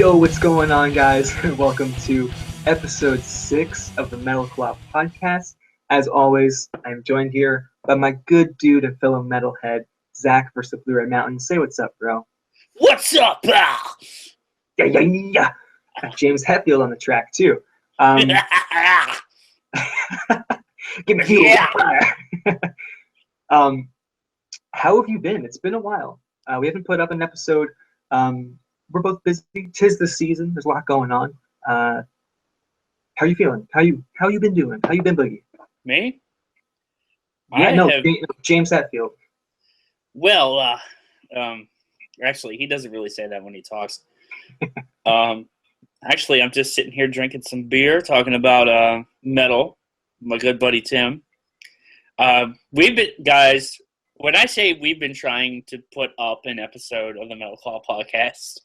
Yo, what's going on, guys? Welcome to episode 6 of the Metal KLAW podcast. As always, I'm joined here by my good dude and fellow metalhead, Zach versus the Blue Red Mountain. Say what's up, bro. What's up, pal? Yeah, yeah, yeah. Got James Hetfield on the track, too. Give me fuel. Yeah. How have you been? It's been a while. We haven't put up an episode. We're both busy. 'Tis the season. There's a lot going on. How you feeling? How you been doing? How you been, Boogie? Me? Yeah, James Hetfield. Well, actually, he doesn't really say that when he talks. Actually, I'm just sitting here drinking some beer, talking about metal. My good buddy Tim. Guys. When I say we've been trying to put up an episode of the Metal KLAW podcast,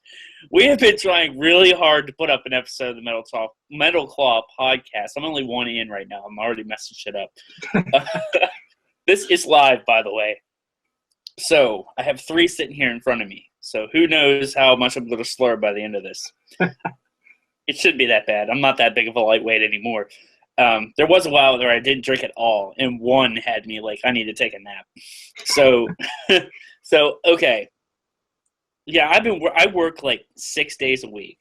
we have been trying really hard to put up an episode of the Metal KLAW podcast. I'm only one in right now. I'm already messing shit up. This is live, by the way. So I have 3 sitting here in front of me. So who knows how much I'm going to slur by the end of this. It shouldn't be that bad. I'm not that big of a lightweight anymore. There was a while where I didn't drink at all, and one had me like, I need to take a nap. So, okay. Yeah, I work like 6 days a week,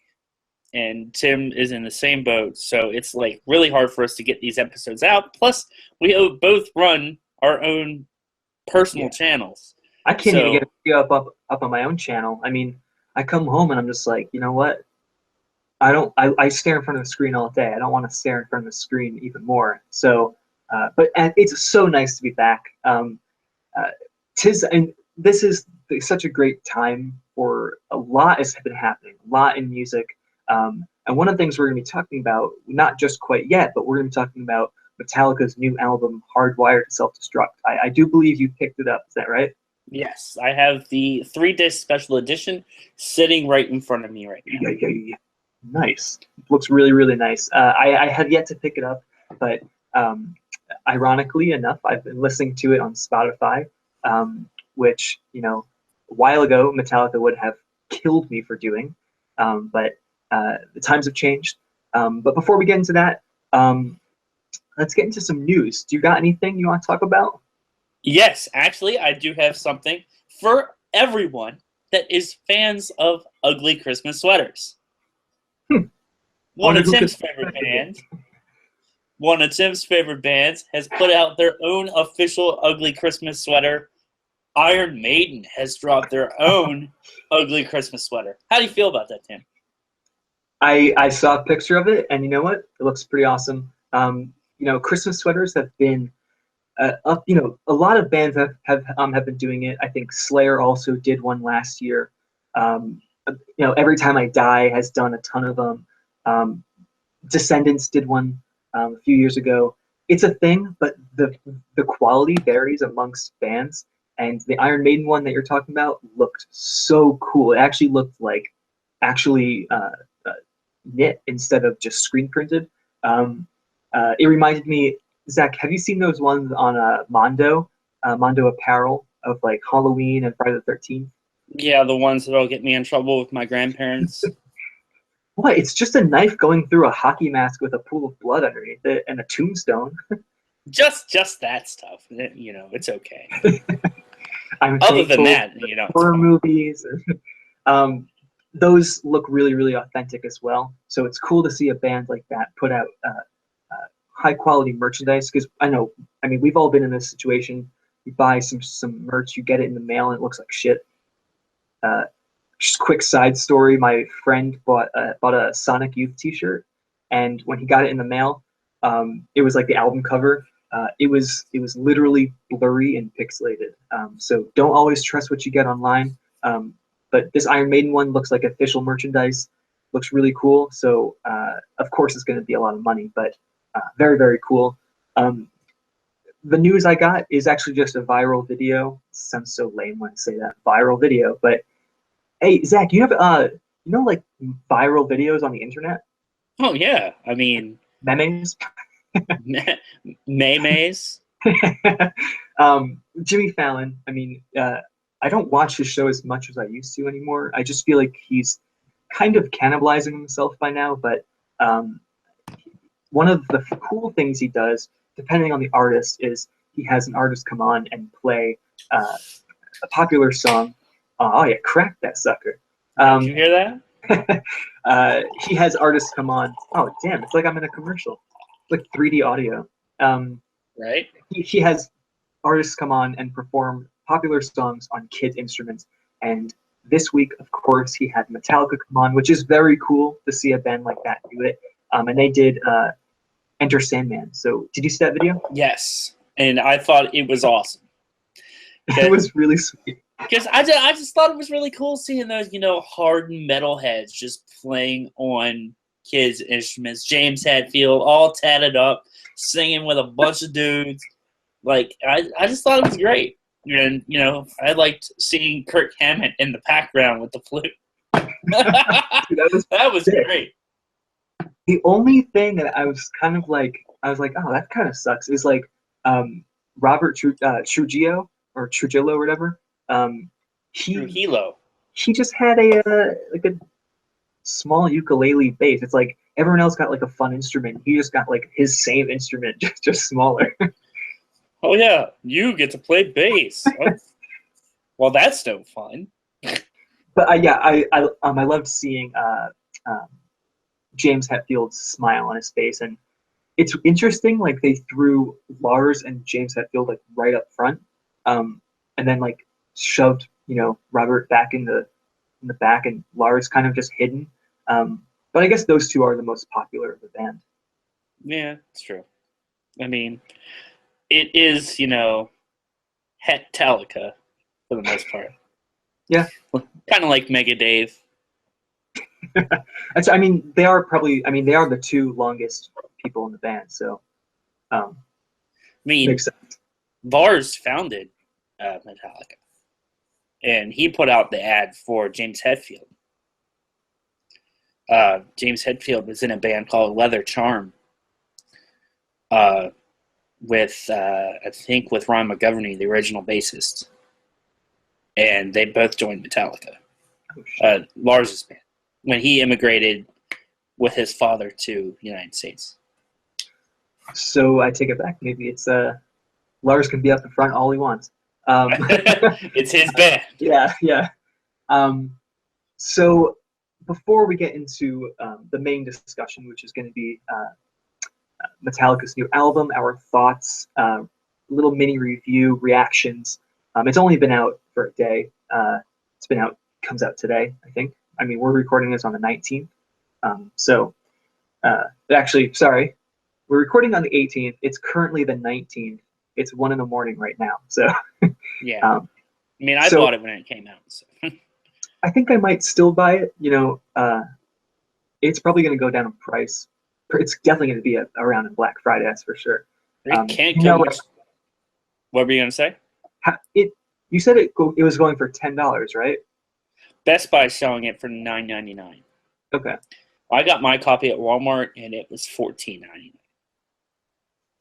and Tim is in the same boat. So it's like really hard for us to get these episodes out. Plus, we both run our own personal channels. I can't even get a video up on my own channel. I mean, I come home and I'm just like, you know what? I stare in front of the screen all day. I don't want to stare in front of the screen even more. So, but it's so nice to be back. This is such a great time for a lot has been happening, a lot in music. And one of the things we're going to be talking about, not just quite yet, but we're going to be talking about Metallica's new album, Hardwired, Self-Destruct. I do believe you picked it up. Is that right? Yes, I have the 3-disc special edition sitting right in front of me right now. Yeah. Nice. Looks really, really nice. I have yet to pick it up, but ironically enough, I've been listening to it on Spotify, which, a while ago Metallica would have killed me for doing, but the times have changed. But before we get into that, let's get into some news. Do you got anything you want to talk about? Yes, actually, I do have something for everyone that is fans of ugly Christmas sweaters. One of Tim's favorite bands has put out their own official ugly Christmas sweater. Iron Maiden has dropped their own ugly Christmas sweater. How do you feel about that, Tim? I saw a picture of it, and you know what? It looks pretty awesome. Christmas sweaters have been up. A lot of bands have been doing it. I think Slayer also did one last year. Every Time I Die has done a ton of them. Descendants did one a few years ago. It's a thing, but the quality varies amongst bands. And the Iron Maiden one that you're talking about looked so cool. It actually looked like knit instead of just screen printed. It reminded me, Zach, have you seen those ones on Mondo Apparel of like Halloween and Friday the 13th? Yeah, the ones that'll get me in trouble with my grandparents. What? It's just a knife going through a hockey mask with a pool of blood underneath it and a tombstone. just that stuff. It's okay. Other than that, horror movies. Those look really, really authentic as well. So it's cool to see a band like that put out high quality merchandise. Because we've all been in this situation. You buy some merch, you get it in the mail, and it looks like shit. Just quick side story: my friend bought a Sonic Youth T-shirt, and when he got it in the mail, it was like the album cover. It was literally blurry and pixelated. So don't always trust what you get online. But this Iron Maiden one looks like official merchandise. Looks really cool. So of course it's going to be a lot of money, but very, very cool. The news I got is actually just a viral video. It sounds so lame when I say that, viral video, but hey, Zach, you have like viral videos on the internet? Oh yeah, I mean memes. Memes. Jimmy Fallon. I mean, I don't watch his show as much as I used to anymore. I just feel like he's kind of cannibalizing himself by now, but one of the cool things he does, depending on the artist, is he has an artist come on and play a popular song. Oh yeah, crack that sucker. Did you hear that? He has artists come on. Oh damn, it's like I'm in a commercial. It's like 3D audio. Right? He has artists come on and perform popular songs on kids' instruments. And this week, of course, he had Metallica come on, which is very cool to see a band like that do it. And they did Enter Sandman. So did you see that video? Yes. And I thought it was awesome. It was really sweet. Because I just thought it was really cool seeing those, hardened metalheads just playing on kids' instruments. James Hetfield, all tatted up, singing with a bunch of dudes. Like, I just thought it was great. And, I liked seeing Kirk Hammett in the background with the flute. that was great. The only thing that I was kind of like, oh, that kind of sucks, is like Robert Trujillo, or Trujillo, or whatever. Trujillo. He just had a small ukulele bass. It's like everyone else got like a fun instrument. He just got like his same instrument, just smaller. Oh yeah, you get to play bass. Well, that's no fun. But I loved seeing James Hetfield's smile on his face, and it's interesting. Like they threw Lars and James Hetfield like right up front, and then like shoved Robert back in the back, and Lars kind of just hidden. But I guess those two are the most popular of the band. Yeah, it's true. I mean, it is Metallica for the most part. Yeah, kind of like Mega Dave. I mean, they are the two longest people in the band, so makes sense. Lars founded Metallica, and he put out the ad for James Hetfield. James Hetfield was in a band called Leather Charm with I think with Ron McGovney, the original bassist, and they both joined Metallica. Lars' band, when he immigrated with his father to the United States. So I take it back. Maybe it's Lars can be up the front all he wants. It's his band. Yeah. So before we get into the main discussion, which is going to be Metallica's new album, our thoughts, little mini review, reactions. It's only been out for a day. Comes out today, I think. I mean, we're recording this on the 19th. Sorry, we're recording on the 18th. It's currently the 19th. It's 1 a.m. right now. So yeah. I mean, I bought it when it came out. So. I think I might still buy it. It's probably going to go down in price. It's definitely going to be around in Black Friday, that's for sure. It can't go much. What were you going to say? You said it was going for $10, right? Best Buy is selling it for $9.99. Okay. I got my copy at Walmart, and it was $14.99.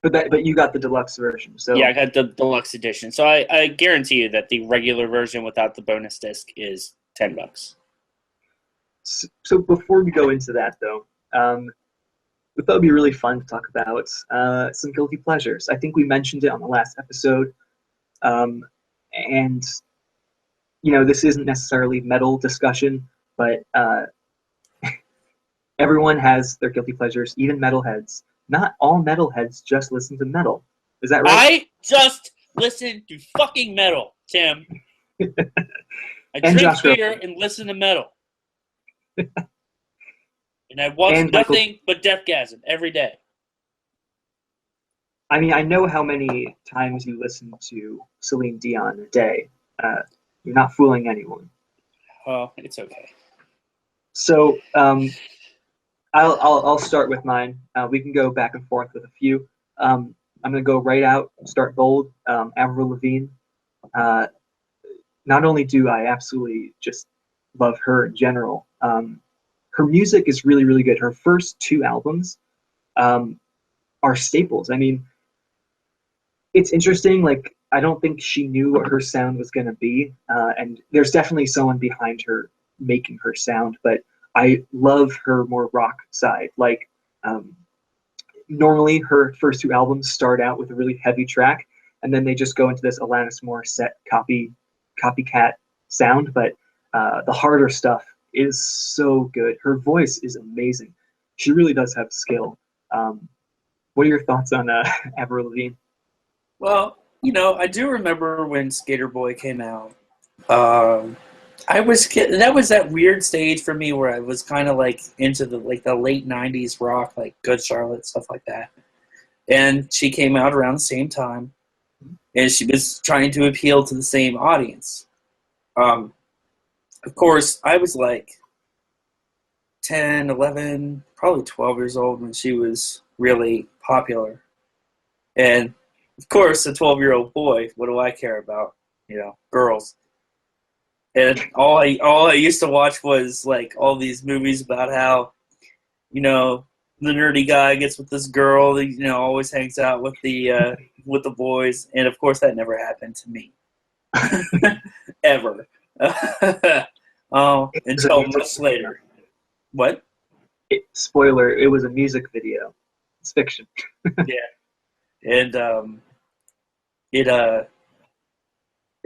But you got the deluxe version, so yeah, I got the deluxe edition. So I guarantee you that the regular version without the bonus disc is $10. So before we go into that, though, we thought it'd be really fun to talk about some guilty pleasures. I think we mentioned it on the last episode, and this isn't necessarily metal discussion, but everyone has their guilty pleasures, even metalheads. Not all metalheads just listen to metal. Is that right? I just listen to fucking metal, Tim. I drink beer and listen to metal. And I watch nothing but Deathgasm every day. I mean, I know how many times you listen to Celine Dion a day. You're not fooling anyone. Oh, it's okay. So I'll start with mine. We can go back and forth with a few. I'm going to go right out, start bold. Avril Lavigne. Not only do I absolutely just love her in general, her music is really, really good. Her first 2 albums are staples. I mean, it's interesting. Like, I don't think she knew what her sound was going to be. And there's definitely someone behind her making her sound. But I love her more rock side. Like, normally her first two albums start out with a really heavy track, and then they just go into this Alanis Morissette copycat sound. But the harder stuff is so good. Her voice is amazing. She really does have skill. What are your thoughts on Avril Lavigne? Well, I do remember when Skater Boy came out. That was that weird stage for me where I was kind of like into the late '90s rock, like Good Charlotte, stuff like that. And she came out around the same time, and she was trying to appeal to the same audience. Of course, I was like 10, 11, probably 12 years old when she was really popular. And of course, a 12-year-old boy, what do I care about? Girls. And all I used to watch was like all these movies about how, the nerdy guy gets with this girl that, always hangs out with the boys. And of course that never happened to me. Ever. Until much later. What? Spoiler, it was a music video. It's fiction. Yeah. And it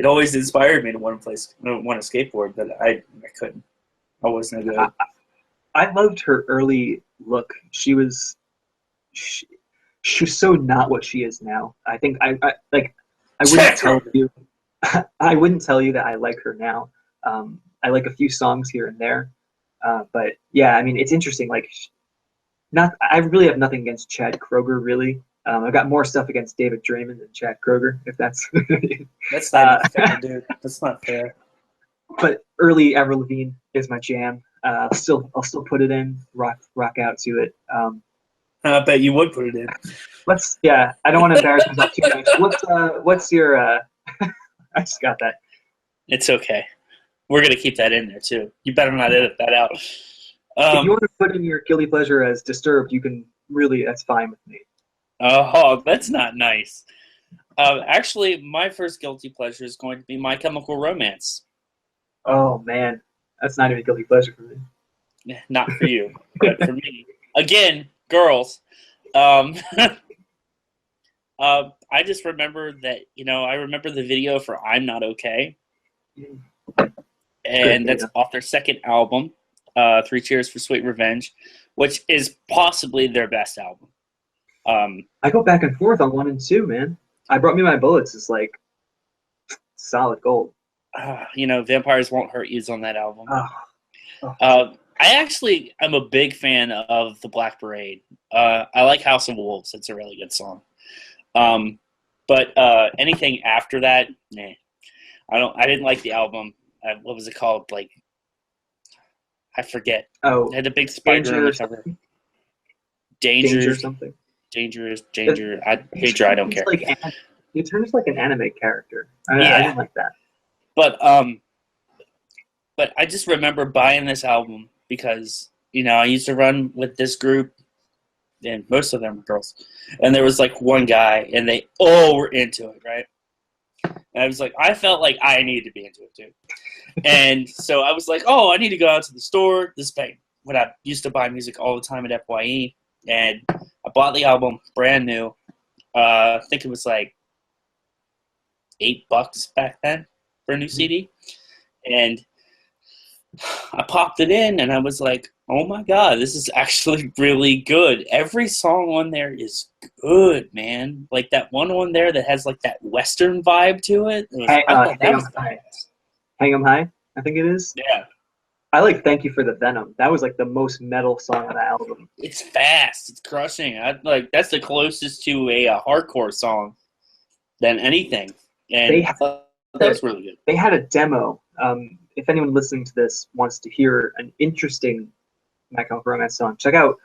always inspired me to want to skateboard, but I couldn't. I wasn't good. I loved her early look. She was so not what she is now. I think I wouldn't tell you. I wouldn't tell you that I like her now. I like a few songs here and there, but yeah, I mean, it's interesting. Like, I really have nothing against Chad Kroeger, really. I've got more stuff against David Draymond than Chad Kroeger, if that's. That's not fair, dude. That's not fair. But early Avril Lavigne is my jam. I'll still put it in, rock out to it. I bet you would put it in. I don't want to embarrass myself too much. What's your? I just got that. It's okay. We're gonna keep that in there too. You better not edit that out. If you want to put in your guilty pleasure as Disturbed, you can really. That's fine with me. Oh, that's not nice. Actually, my first guilty pleasure is going to be My Chemical Romance. Oh man, that's not even a guilty pleasure for me. Not for you, but for me. Again, girls. I just remember that, I remember the video for I'm Not Okay. And that's off their second album, Three Cheers for Sweet Revenge, which is possibly their best album. I go back and forth on 1 and 2, man. I Brought Me My Bullets is like solid gold. Vampires Won't Hurt You's on that album. Oh. I actually am a big fan of The Black Parade. I like House of Wolves. It's a really good song. But anything after that, nah. I didn't like the album. What was it called? Like, I forget. Oh, it had the big spider on the cover. Danger something. Danger. I don't care. It turns like an anime character. I didn't like that. But I just remember buying this album because I used to run with this group, and most of them were girls. And there was like one guy, and they all were into it, right? And I was like, I felt like I needed to be into it too. And so I was like, oh, I need to go out to the store. This is when I used to buy music all the time at FYE. And I bought the album brand new. I think it was like $8 back then for a new CD. And I popped it in and I was like, oh my God, this is actually really good. Every song on there is good, man. Like that one on there that has like that Western vibe to it. Hang 'em High, I think it is. Yeah. I like Thank You for the Venom. That was like the most metal song on the album. It's fast. It's crushing. That's the closest to a hardcore song than anything. And I thought that was really good. They had a demo. If anyone listening to this wants to hear an interesting My Chemical Romance song, check out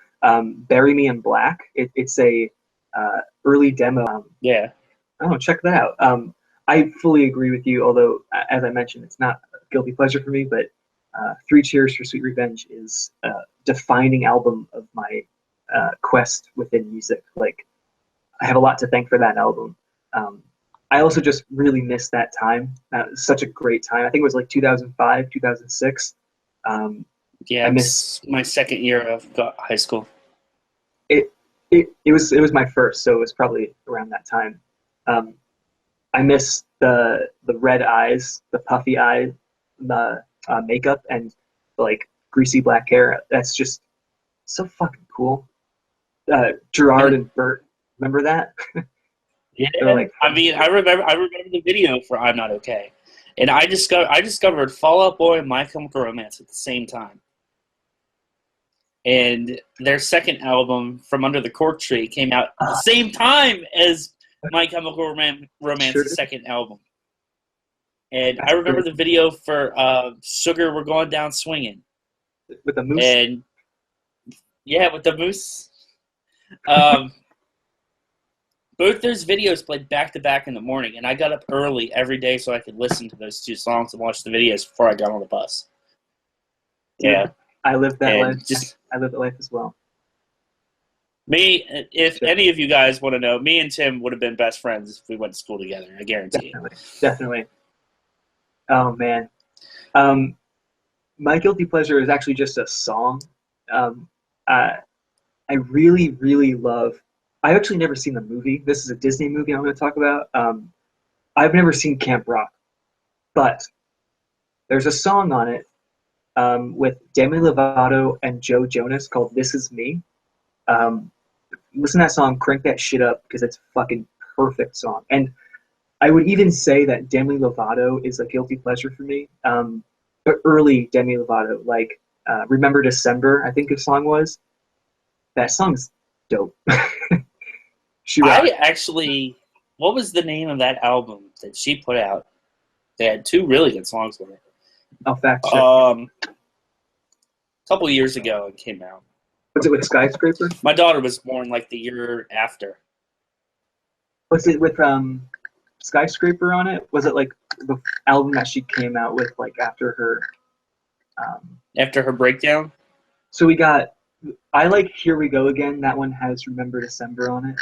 "Bury Me in Black." It's a early demo. Yeah. Oh, check that out. I fully agree with you. Although, as I mentioned, it's not a guilty pleasure for me, but. Three Cheers for Sweet Revenge is a defining album of my quest within music. Like, I have a lot to thank for that album. I also just really miss that time. That was such a great time. I think it was like 2005, 2006. Yeah, I it miss was my second year of high school. it. It was my first, so it was probably around that time. Um, I miss the red eyes, the puffy eyes, the makeup, and the, like greasy black hair. That's just so fucking cool. Gerard And and Bert, remember that? They're yeah, like I friends. mean, I remember the video for "I'm Not Okay," and I discovered Fall Out Boy and My Chemical Romance at the same time. And their second album, From Under the Cork Tree, came out at the same time as My Chemical Sure, Romance's second album. And I that's remember great the video for Sugar We're Going Down Swinging. with the moose. And yeah, with the moose. Um, both those videos played back to back in the morning, and I got up early every day so I could listen to those two songs and watch the videos before I got on the bus. Yeah. I lived that life. And just I lived that life as well. me, if Sure. any of you guys want to know, me and Tim would have been best friends if we went to school together. I guarantee you. Definitely. Oh man. My guilty pleasure is actually just a song. Um, I really, really love. I've actually never seen the movie. This is a Disney movie I'm going to talk about. I've never seen Camp Rock, but there's a song on it with Demi Lovato and Joe Jonas called "This Is Me." Um, Listen to that song, crank that shit up because it's a fucking perfect song. And I would even say that Demi Lovato is a guilty pleasure for me. But early Demi Lovato, like "Remember December," I think the song was. That song's dope. She rocked. What was the name of that album that she put out? They had two really good songs with it. I'll fact check. A couple years ago it came out. Was it with Skyscraper? My daughter was born like the year after. Was it with Skyscraper on it? Was it like the album that she came out with like after her? After her breakdown? So we got. I like "Here We Go Again." That one has "Remember December" on it.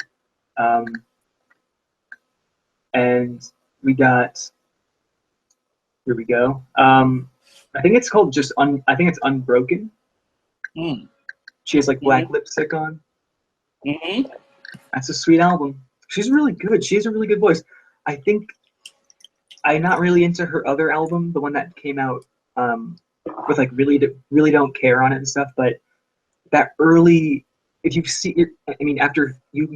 And we got "Here We Go." I think it's called just I think it's "Unbroken." Mm. She has like black lipstick on. Mm-hmm. That's a sweet album. She's really good. She has a really good voice. I think I'm not really into her other album, the one that came out with like really don't care on it and stuff. But that early, if you see it, I mean, after you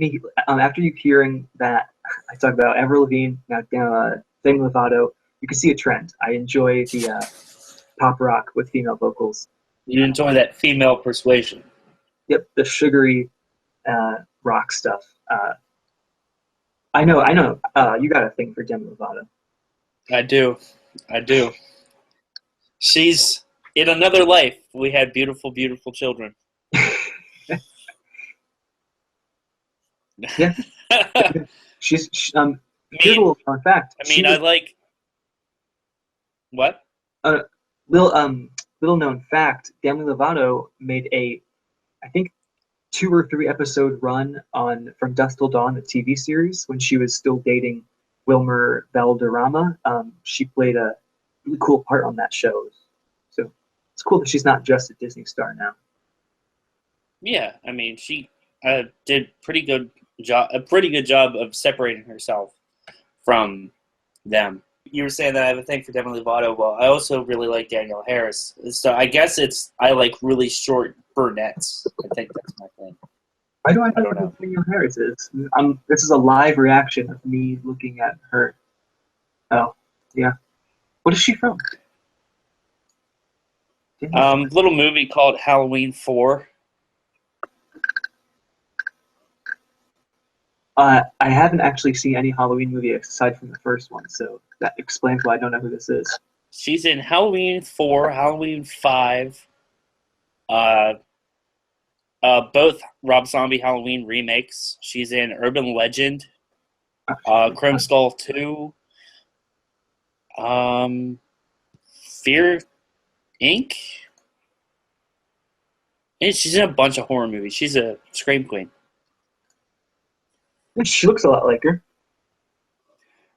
hearing that, I talk about Avril Lavigne, now Demi Lovato, you can see a trend. I enjoy the pop rock with female vocals. You enjoy that female persuasion. Yep, the sugary rock stuff. I know. You got a thing for Demi Lovato. I do. She's in another life. We had beautiful, beautiful children. Yeah. She's here's a little fun fact. I like what? Little known fact, Demi Lovato made I think 2 or 3 episode run on From Dusk Till Dawn, the TV series, when she was still dating Wilmer Valderrama. She played a really cool part on that show. So it's cool that she's not just a Disney star now. Yeah, I mean, she did a pretty good job of separating herself from them. You were saying that I have a thing for Demi Lovato. Well, I also really like Danielle Harris. So I guess I like really short brunettes. I think that's my thing. Why do I know who Danielle Harris is? This is a live reaction of me looking at her. Oh, yeah. What is she from? Little movie called Halloween 4. I haven't actually seen any Halloween movie aside from the first one, so that explains why I don't know who this is. She's in Halloween 4, Halloween 5, both Rob Zombie Halloween remakes. She's in Urban Legend, Chrome Skull 2, Fear Inc. And she's in a bunch of horror movies. She's a scream queen. She looks a lot like her.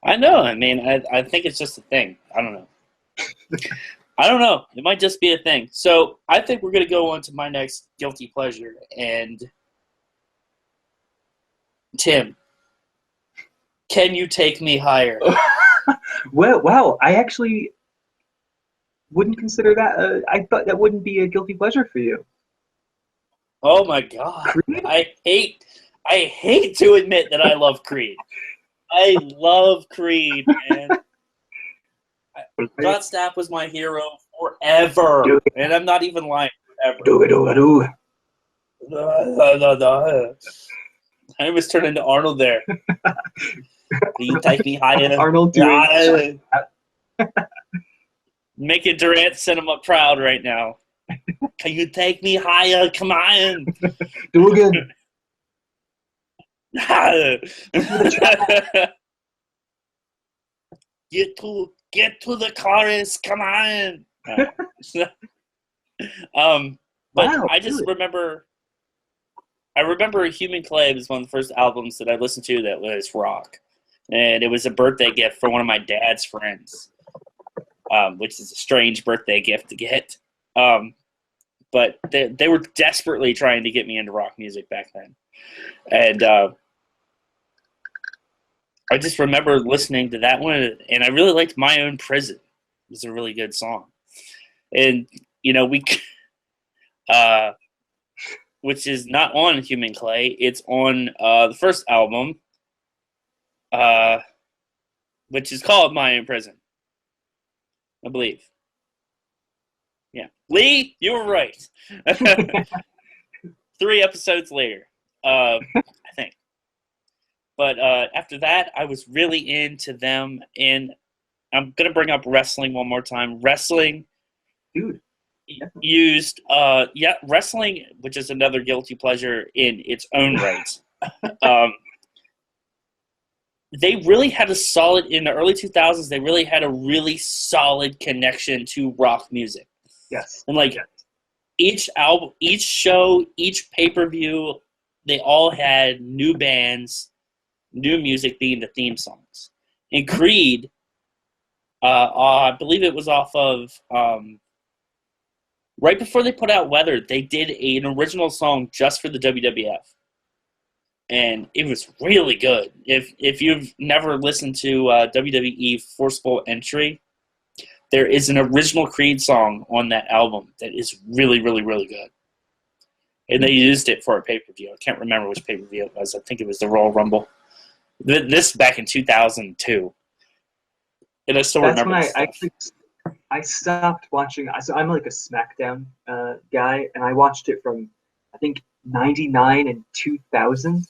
I know. I mean, I think it's just a thing. I don't know. I don't know. It might just be a thing. So I think we're going to go on to my next guilty pleasure. And Tim, can you take me higher? Well, wow. I actually wouldn't consider that. I thought that wouldn't be a guilty pleasure for you. Oh my God! Creed? I hate to admit that I love Creed. I love Creed, man. God Stapp was my hero forever, and I'm not even lying. Forever. I was turning into Arnold there. You take me higher. Arnold doing Making Durant Cinema proud right now. Can you take me higher? Come on. Do again. Get to the chorus. Come on. But Wow, I just dude. remember. I remember Human Clay was one of the first albums that I listened to that was rock, and it was a birthday gift for one of my dad's friends, which is a strange birthday gift to get. But they were desperately trying to get me into rock music back then, and I just remember listening to that one, and I really liked My Own Prison. It was a really good song, and which is not on Human Clay. It's on the first album, which is called My Own Prison, I believe. Yeah. Lee, you were right. 3 episodes later, I think. But after that, I was really into them, and I'm going to bring up wrestling one more time. Wrestling, Dude. used wrestling, which is another guilty pleasure in its own right. They really had a solid, in the early 2000s, they really had a really solid connection to rock music. Yes. And each album, each show, each pay-per-view, they all had new bands, new music being the theme songs. And Creed, I believe it was off of right before they put out Weather, they did an original song just for the WWF. And it was really good. If you've never listened to WWE Forceful Entry, there is an original Creed song on that album that is really, really, really good. And they used it for a pay-per-view. I can't remember which pay-per-view it was. I think it was the Royal Rumble. This back in 2002. And I still remember That's when I stopped watching. So I'm like a SmackDown guy, and I watched it from, I think, 99 and 2000.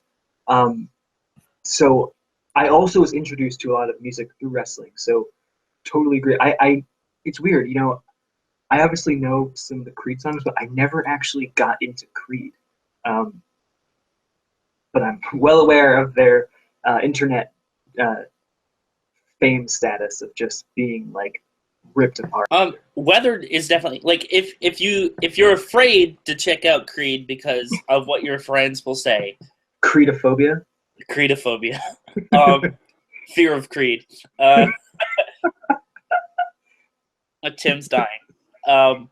So I also was introduced to a lot of music through wrestling. So totally agree. It's weird, I obviously know some of the Creed songs, but I never actually got into Creed. But I'm well aware of their internet fame status of just being like ripped apart. Weathered is definitely if you're afraid to check out Creed because of what your friends will say. Creedophobia. Creedophobia. Fear of Creed. Tim's dying.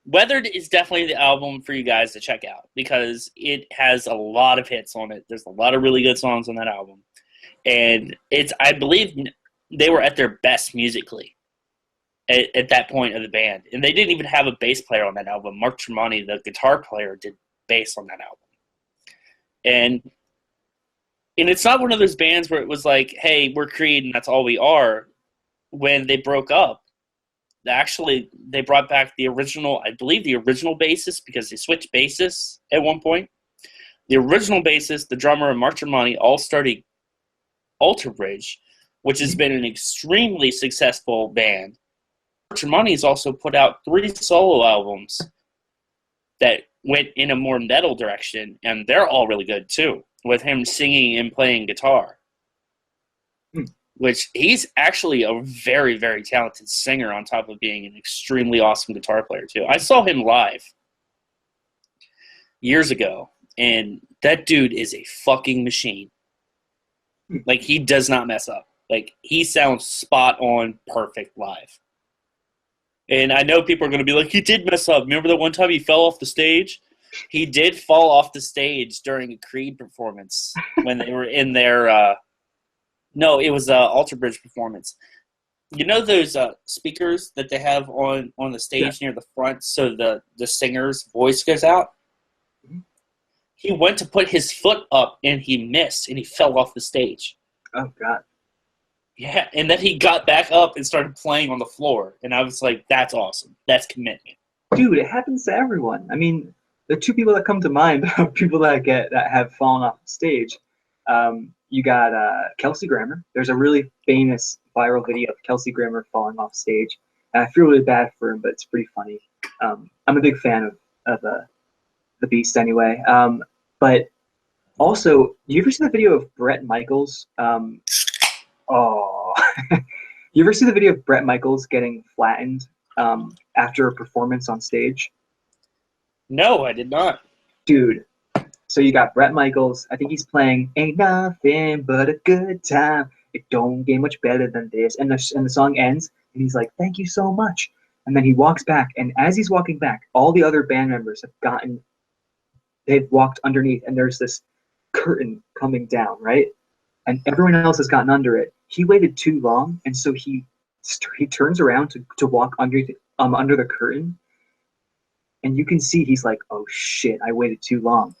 Weathered is definitely the album for you guys to check out because it has a lot of hits on it. There's a lot of really good songs on that album. And I believe they were at their best musically at that point of the band. And they didn't even have a bass player on that album. Mark Tremonti, the guitar player, did bass on that album. And it's not one of those bands where it was like, hey, we're Creed and that's all we are. When they broke up, actually, they brought back the original bassist because they switched bassists at one point. The original bassist, the drummer, and Mark Tremonti all started Alter Bridge, which has been an extremely successful band. Mark Tremonti has also put out 3 solo albums that went in a more metal direction, and they're all really good too, with him singing and playing guitar. Which he's actually a very, very talented singer on top of being an extremely awesome guitar player, too. I saw him live years ago, and that dude is a fucking machine. Like, he does not mess up. Like, he sounds spot on perfect live. And I know people are going to be like, he did mess up. Remember the one time he fell off the stage? He did fall off the stage during a Creed performance when they were in their no, it was an Alter Bridge performance. You know those speakers that they have on the stage near the front so the singer's voice goes out? Mhm. He went to put his foot up and he missed and he fell off the stage. Oh, God. Yeah, and then he got back up and started playing on the floor. And I was like, that's awesome. That's commitment. Dude, it happens to everyone. I mean, the two people that come to mind are people that have fallen off the stage. You got Kelsey Grammer. There's a really famous viral video of Kelsey Grammer falling off stage. And I feel really bad for him, but it's pretty funny. I'm a big fan of the Beast anyway. But also, you ever see the video of Bret Michaels? You ever see the video of Bret Michaels getting flattened after a performance on stage? No, I did not. Dude, so you got Bret Michaels. I think he's playing "Ain't Nothing But a Good Time. It don't get much better than this." And the song ends, and he's like, "Thank you so much." And then he walks back, and as he's walking back, all the other band members they've walked underneath, and there's this curtain coming down, right? And everyone else has gotten under it. He waited too long, and so he turns around to walk under the curtain, and you can see he's like, "Oh shit, I waited too long."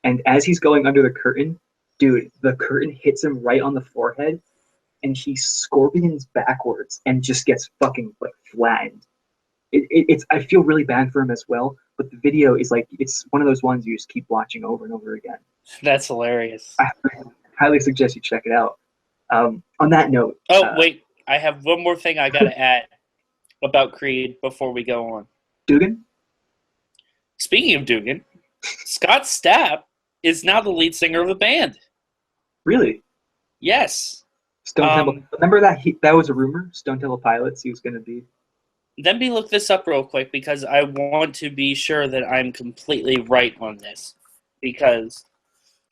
And as he's going under the curtain, dude, the curtain hits him right on the forehead, and he scorpions backwards and just gets fucking like flattened. It's I feel really bad for him as well, but the video is like it's one of those ones you just keep watching over and over again. That's hilarious. I highly suggest you check it out. On that note. Wait, I have one more thing I got to add about Creed before we go on. Dugan? Speaking of Dugan, Scott Stapp is now the lead singer of the band. Really? Yes. Stone Temple. Remember that was a rumor? Stone Temple Pilots he was going to be. Let me look this up real quick because I want to be sure that I'm completely right on this. Because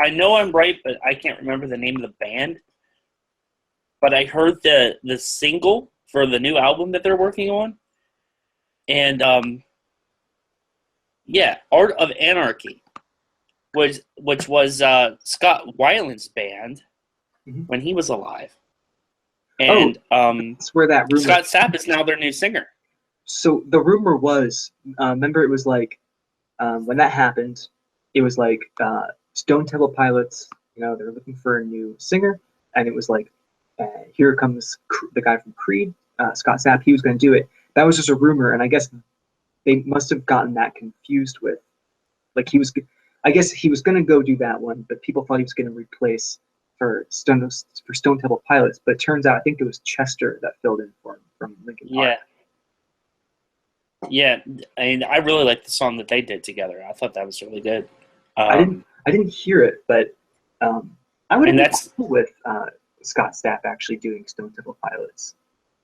I know I'm right, but I can't remember the name of the band. But I heard the single for the new album that they're working on. And, Art of Anarchy, which was Scott Weiland's band when he was alive. And that's where that rumor. Scott Stapp is now their new singer. So the rumor was, remember it was like, when that happened, it was like Stone Temple Pilots, they're looking for a new singer, and it was like, here comes the guy from Creed, Scott Stapp, he was going to do it. That was just a rumor, and I guess they must have gotten that confused with, like I guess he was going to go do that one, but people thought he was going to replace for Stone Temple Pilots, but it turns out I think it was Chester that filled in for him from Linkin Park. Yeah, and I really liked the song that they did together. I thought that was really good. I didn't hear it, but I would have been cool with Scott Stapp actually doing Stone Temple Pilots.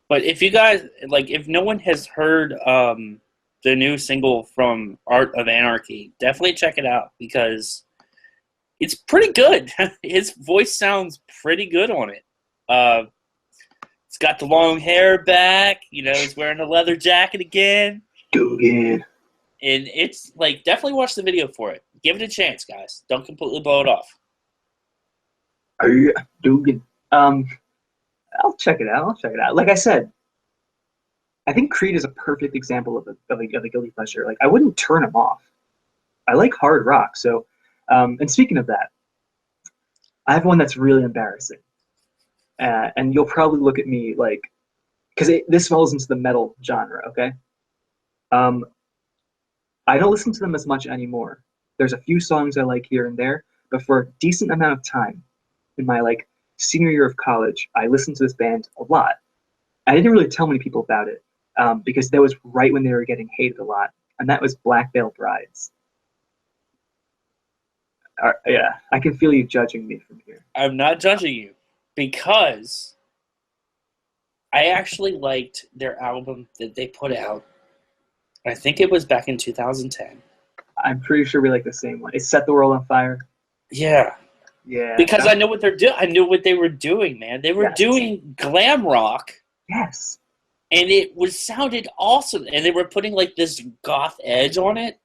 But if you guys if no one has heard the new single from Art of Anarchy, definitely check it out because it's pretty good. His voice sounds pretty good on it. It's got the long hair back. He's wearing a leather jacket again. Dugan. And it's definitely watch the video for it. Give it a chance, guys. Don't completely blow it off. Dugan. I'll check it out. Like I said, I think Creed is a perfect example of a guilty pleasure. Like I wouldn't turn him off. I like hard rock. So, and speaking of that, I have one that's really embarrassing. And you'll probably look at me because this falls into the metal genre, okay? I don't listen to them as much anymore. There's a few songs I like here and there, but for a decent amount of time in my senior year of college, I listened to this band a lot. I didn't really tell many people about it because that was right when they were getting hated a lot, and that was Black Veil Brides. Yeah, I can feel you judging me from here. I'm not judging you because I actually liked their album that they put out. I think it was back in 2010. I'm pretty sure we like the same one. It Set the World on Fire. Yeah. Yeah. Because I know what they're doing. I knew what they were doing, man. They were doing glam rock. Yes. and it sounded awesome, and they were putting like this goth edge on it.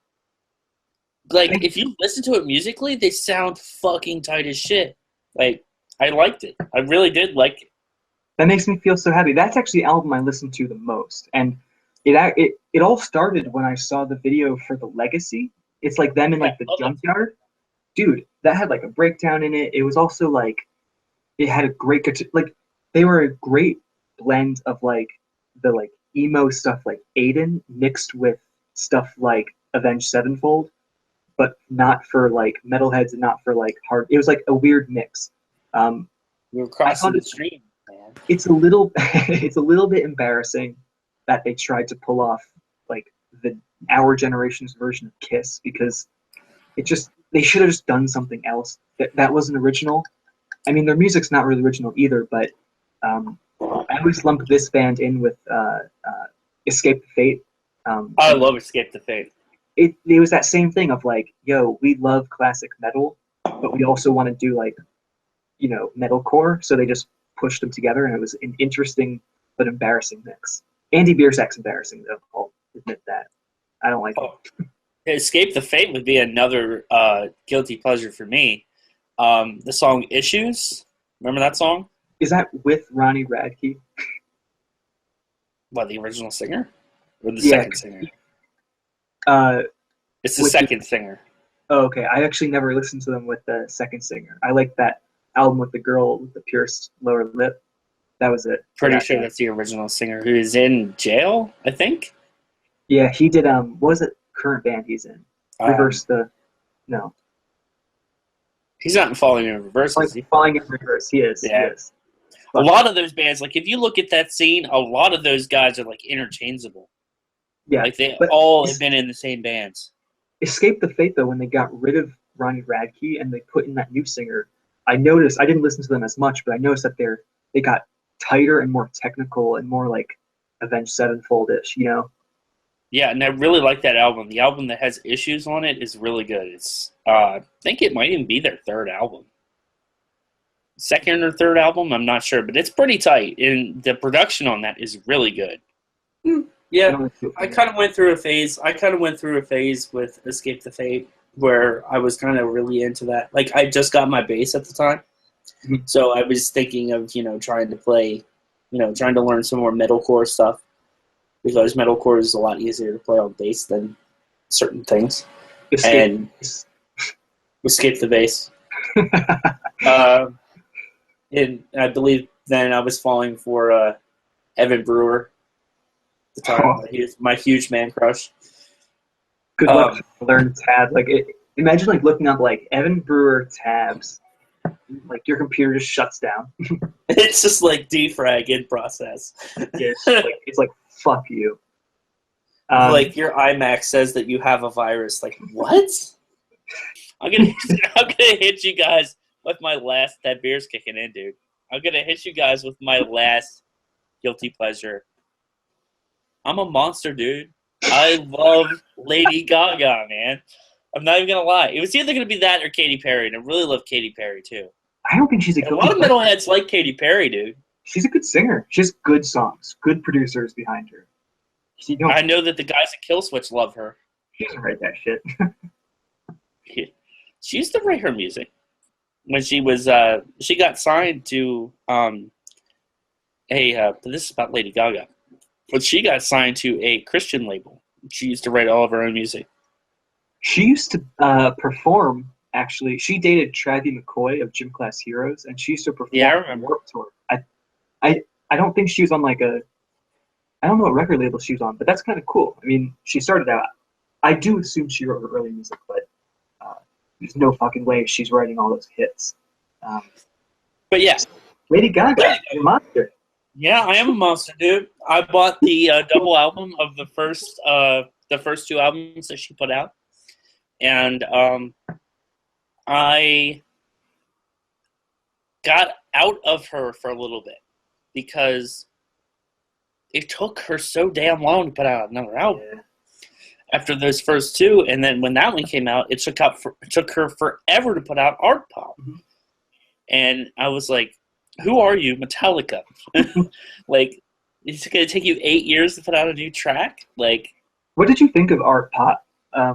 Like, if you listen to it musically, they sound fucking tight as shit. Like, I liked it. I really did like it. That makes me feel so happy. That's actually the album I listened to the most, and it all started when I saw the video for The Legacy. It's like them in like the junkyard. Dude, that had like a breakdown in it. It was also like, it had a great, like, they were a great blend of like the like emo stuff like Aiden mixed with stuff like Avenged Sevenfold, but not for like metalheads and not for like hard. It was like a weird mix. We were crossing the stream, man. It's a little it's a little bit embarrassing that they tried to pull off like our generation's version of Kiss, because they should have just done something else that wasn't original. I mean, their music's not really original either, but I always lump this band in with Escape the Fate. I love Escape the Fate. It was that same thing of like, yo, we love classic metal, but we also want to do like, you know, metalcore. So they just pushed them together, and it was an interesting but embarrassing mix. Andy Biersack's embarrassing, though. I'll admit that. I don't like it. Escape the Fate would be another guilty pleasure for me. The song Issues. Remember that song? Is that with Ronnie Radke? What, the original singer? Or the second singer? It's the second singer. Oh, okay. I actually never listened to them with the second singer. I like that album with the girl with the pierced lower lip. That was it. Pretty sure that's the original singer, who is in jail, I think. Yeah, he did. What was it? Current band he's in? No. He's not in Falling in Reverse, is he? Falling in Reverse, he is. Yeah. He is. A lot of those bands, like, if you look at that scene, a lot of those guys are, like, interchangeable. Yeah. Like, they all have been in the same bands. Escape the Fate, though, when they got rid of Ronnie Radke and they put in that new singer, I noticed, I didn't listen to them as much, but I noticed that they got tighter and more technical and more, like, Avenged Sevenfold-ish, you know? Yeah, and I really like that album. The album that has Issues on it is really good. It's I think it might even be their third album. Second or third album, I'm not sure, but it's pretty tight, and the production on that is really good. Yeah, I kind of went through a phase. With Escape the Fate where I was kind of really into that. Like, I just got my bass at the time, so I was thinking of, you know, trying to learn some more metalcore stuff, because metalcore is a lot easier to play on bass than certain things. Escape the bass. And I believe then I was falling for Evan Brewer at the time. He was my huge man crush. Good luck to learn tab. Like, imagine like looking up like Evan Brewer tabs. Like, your computer just shuts down. It's just like defrag in process. It's like fuck you. Like, your iMac says that you have a virus. Like, what? I'm gonna hit you guys with my last. That beer's kicking in, dude. I'm gonna hit you guys with my last guilty pleasure. I'm a monster, dude. I love Lady Gaga, man. I'm not even gonna lie. It was either gonna be that or Katy Perry, and I really love Katy Perry too. I don't think she's a lot of metalheads like Katy Perry, dude. She's a good singer. She has good songs, good producers behind her. I know that the guys at Killswitch love her. She doesn't write that shit. She used to write her music when she was she got signed to this is about Lady Gaga, but she got signed to a Christian label. She used to write all of her own music. She used to perform. Actually, she dated Travie McCoy of Gym Class Heroes, and she used to perform. Yeah, I remember. Warped Tour. I don't think she was on like I don't know what record label she was on, but that's kind of cool. I mean, she started out. I do assume she wrote her early music, but there's no fucking way she's writing all those hits. But yeah, Lady Gaga, you're a monster. Yeah, I am a monster, dude. I bought the double album of the first two albums that she put out, and I got out of her for a little bit because it took her so damn long to put out another album. Yeah. After those first two, and then when that one came out, it took her forever to put out Art Pop. Mm-hmm. And I was like, who are you, Metallica? Like, It's going to take you 8 years to put out a new track? Like, What did you think of Art Pot? I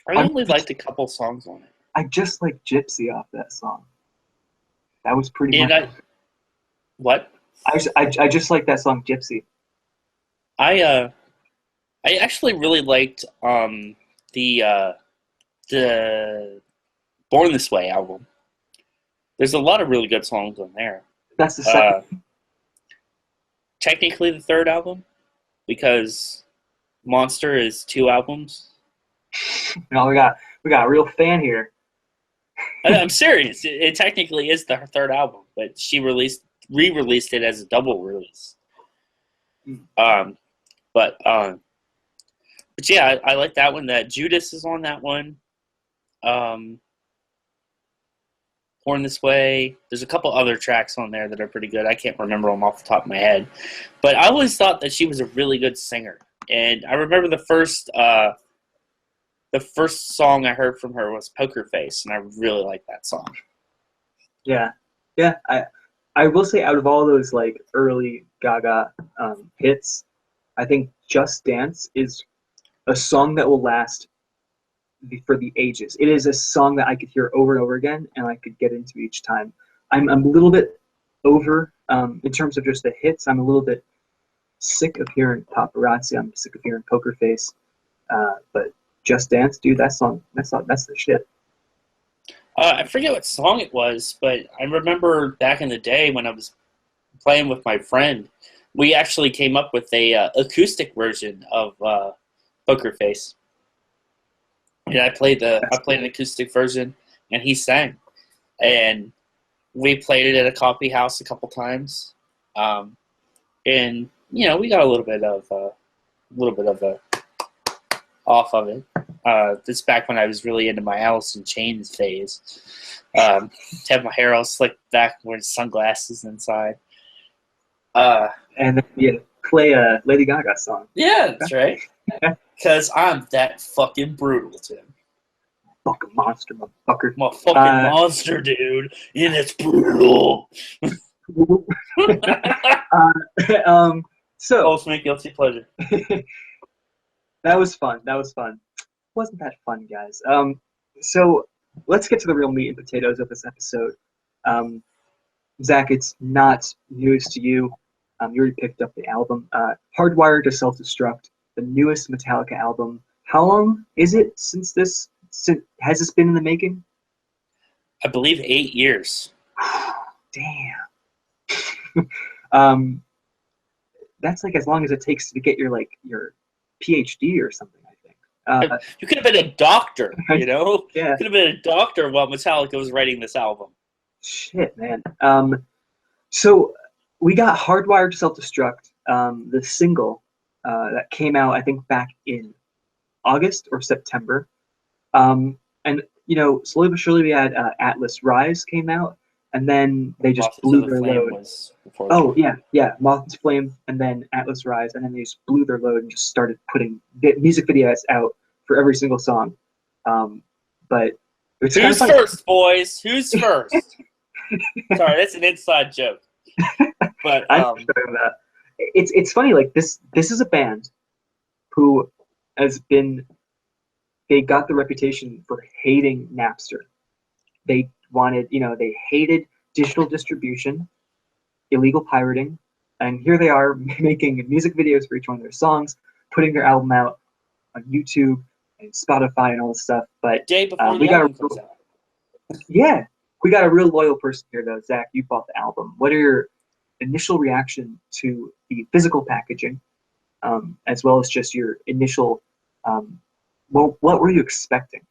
only liked a couple songs on it. I just like Gypsy off that song. That was pretty And much. what? I just like that song, Gypsy. I actually really liked the Born This Way album. There's a lot of really good songs on there. That's the second. Technically the third album, because Monster is 2 albums. No, we got a real fan here. I'm serious. It technically is the third album, but she re-released it as a double release. But yeah, I like that one. That Judas is on that one. Born This Way. There's a couple other tracks on there that are pretty good. I can't remember them off the top of my head, but I always thought that she was a really good singer. And I remember the first song I heard from her was Poker Face, and I really liked that song. Yeah. I will say, out of all those like early Gaga hits, I think Just Dance is a song that will last for the ages. It is a song that I could hear over and over again, and I could get into each time. I'm a little bit over in terms of just the hits. I'm a little bit sick of hearing Paparazzi. I'm sick of hearing Poker Face. But Just Dance, dude, that's the shit. I forget what song it was, but I remember back in the day when I was playing with my friend, we actually came up with a acoustic version of Poker Face. And I played an acoustic version, and he sang, and we played it at a coffee house a couple times, and we got a little bit of off of it. This back when I was really into my Alice in Chains phase. To have my hair all slicked back, wearing sunglasses inside. And then you play a Lady Gaga song. Yeah, that's right. Because I'm that fucking brutal, Tim. Fucking monster, motherfucker. I'm a fucking monster, dude. And it's brutal. So Ultimate guilty pleasure. That was fun. Wasn't that fun, guys? So let's get to the real meat and potatoes of this episode. Zach, it's not news to you. You already picked up the album. Hardwired to Self-Destruct, the newest Metallica album. How long is it has this been in the making? I believe 8 years. Damn. That's like as long as it takes to get your PhD or something, I think. You could have been a doctor, Yeah. You could have been a doctor while Metallica was writing this album. Shit, man. So we got Hardwired to Self-Destruct, the single that came out, I think, back in August or September. And, slowly but surely we had Atlas Rise came out, and then they just blew their load. Moth to Flame, and then Atlas Rise, and then they just blew their load and just started putting music videos out for every single song. But it's Who's first, boys? Who's first? Sorry, that's an inside joke. But it's funny. Like this is a band who they got the reputation for hating Napster. They wanted, they hated digital distribution, illegal pirating, and here they are making music videos for each one of their songs, putting their album out on YouTube and Spotify and all this stuff. But day before the album comes out. Yeah, we got a real loyal person here, though. Zach, you bought the album. What are your initial reaction to the physical packaging, as well as just your initial? What were you expecting?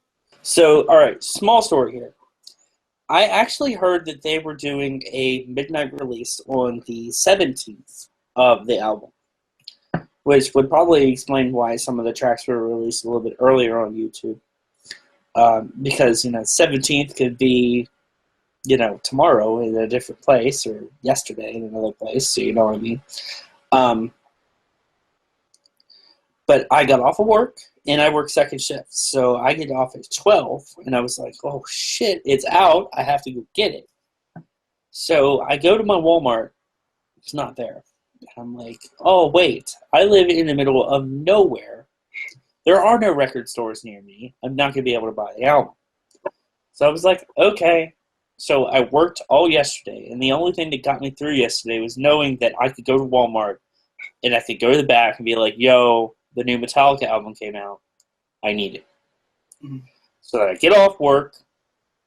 So, all right, small story here. I actually heard that they were doing a midnight release on the 17th of the album, which would probably explain why some of the tracks were released a little bit earlier on YouTube. Because, 17th could be, tomorrow in a different place, or yesterday in another place, so you know what I mean. But I got off of work, and I work second shift, so I get off at 12, and I was like, oh shit, it's out, I have to go get it. So I go to my Walmart, it's not there. I'm like, oh, wait. I live in the middle of nowhere. There are no record stores near me. I'm not going to be able to buy the album. So I was like, okay. So I worked all yesterday, and the only thing that got me through yesterday was knowing that I could go to Walmart, and I could go to the back and be like, yo, the new Metallica album came out. I need it. Mm-hmm. So I get off work,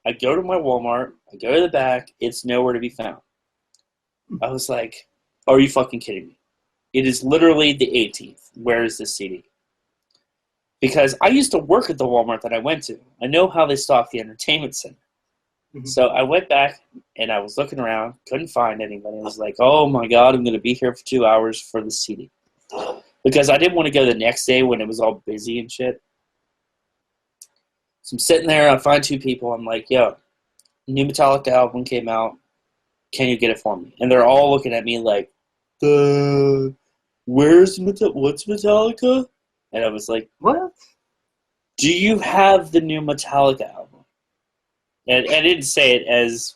I go to my Walmart, I go to the back, it's nowhere to be found. I was like, are you fucking kidding me? It is literally the 18th. Where is this CD? Because I used to work at the Walmart that I went to. I know how they stock the entertainment center. Mm-hmm. So I went back, and I was looking around, couldn't find anybody. I was like, oh my God, I'm going to be here for 2 hours for the CD. Because I didn't want to go the next day when it was all busy and shit. So I'm sitting there, I find two people, I'm like, yo, new Metallica album came out, can you get it for me? And they're all looking at me like, what's Metallica? And I was like, what? Do you have the new Metallica album? And I didn't say it as,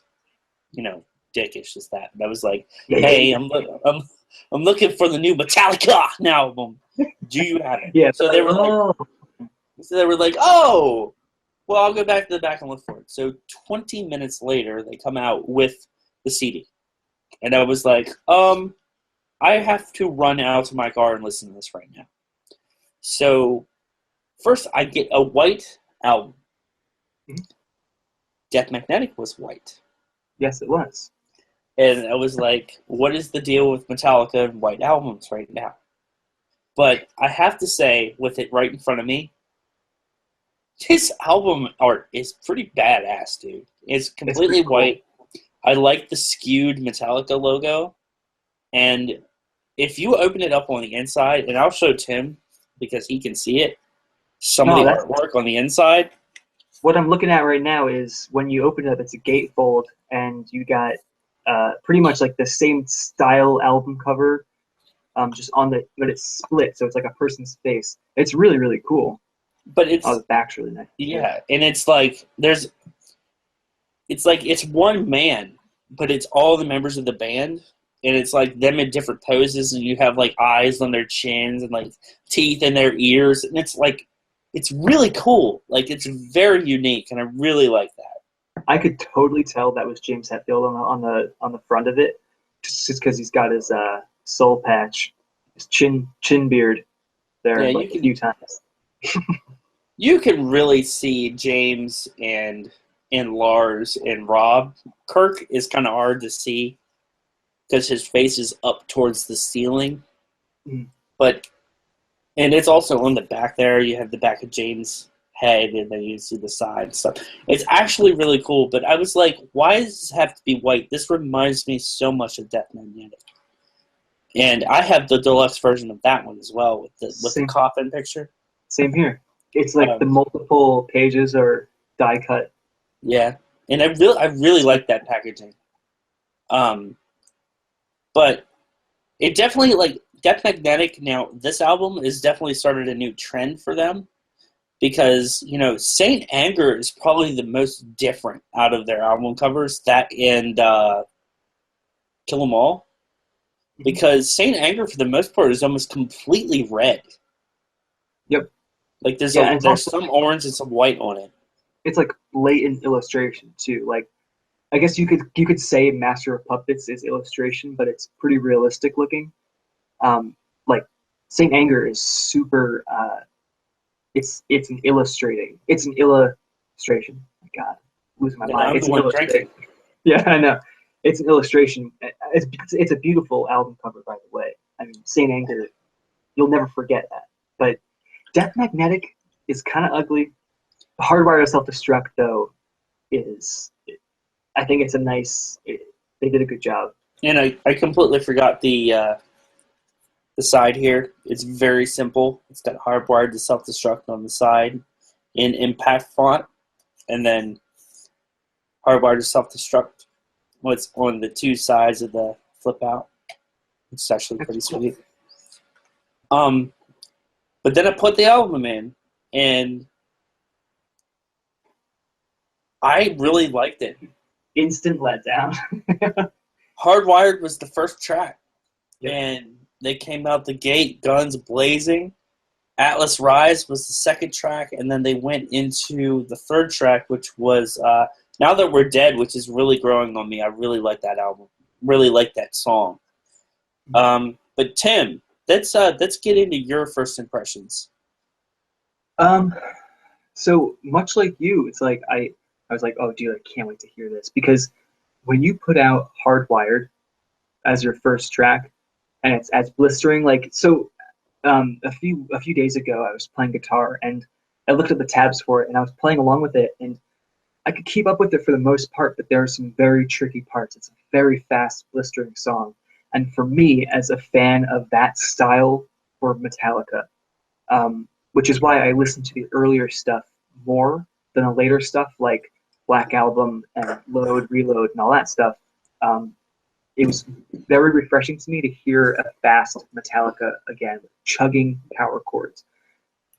dickish as that. But I was like, hey, I'm looking for the new Metallica album. Do you have it? Yeah. So they were like, oh, well, I'll go back to the back and look for it. So 20 minutes later, they come out with the CD. And I was like, I have to run out to my car and listen to this right now. So first I get a white album. Mm-hmm. Death Magnetic was white. Yes, it was. And I was like, what is the deal with Metallica and white albums right now? But I have to say, with it right in front of me, his album art is pretty badass, dude. It's completely white. I like the skewed Metallica logo. And if you open it up on the inside, and I'll show Tim because he can see it, some of the artwork on the inside. What I'm looking at right now is when you open it up, it's a gatefold, and you got pretty much like the same style album cover, just but it's split, so it's like a person's face. It's really, really cool. But the back's really nice. Yeah, and it's like it's one man, but it's all the members of the band, and it's like them in different poses, and you have like eyes on their chins and like teeth in their ears, and it's like it's really cool. Like it's very unique, and I really like that. I could totally tell that was James Hetfield on the front of it, just because he's got his soul patch, his chin beard there a few times. You can really see James and Lars and Rob. Kirk is kind of hard to see because his face is up towards the ceiling. Mm. And it's also on the back there. You have the back of James' head, and then you see the side and stuff. It's actually really cool, but I was like, why does this have to be white? This reminds me so much of Death Magnetic. And I have the deluxe version of that one as well with the coffin picture. Same here. It's like the multiple pages are die cut. Yeah, and I really like that packaging. But it definitely, like, Death Magnetic, now, this album has definitely started a new trend for them because, Saint Anger is probably the most different out of their album covers, that and Kill 'Em All, because Saint Anger, for the most part, is almost completely red. Yep. Like, there's some orange and some white on it. It's like blatant illustration, too. Like, I guess you could say Master of Puppets is illustration, but it's pretty realistic looking. Like Saint Anger is super. It's an illustration. My God, I'm losing my mind. It's an illustration. Yeah, I know. It's an illustration. It's a beautiful album cover, by the way. I mean, Saint Anger, you'll never forget that. But Death Magnetic is kind of ugly. Hardwired Self-Destruct, though, I think it's a nice. They did a good job. And I completely forgot the side here. It's very simple. It's got Hardwired to Self-Destruct on the side in impact font, and then Hardwired to Self-Destruct what's on the two sides of the flip out. It's actually pretty sweet. But then I put the album in, and I really liked it. Instant letdown. Hardwired was the first track. Yep. And they came out the gate, guns blazing. Atlas Rise was the second track, and then they went into the third track, which was Now That We're Dead, which is really growing on me. I really like that album. Really like that song. But Tim, let's get into your first impressions. So much like you, it's like I was like, oh dude, I can't wait to hear this, because when you put out Hardwired as your first track, and it's as blistering, like, so a few days ago I was playing guitar and I looked at the tabs for it and I was playing along with it, and I could keep up with it for the most part, but there are some very tricky parts. It's a very fast, blistering song. And for me, as a fan of that style for Metallica, which is why I listen to the earlier stuff more than the later stuff like Black Album and Load, Reload, and all that stuff. It was very refreshing to me to hear a fast Metallica again, with chugging power chords.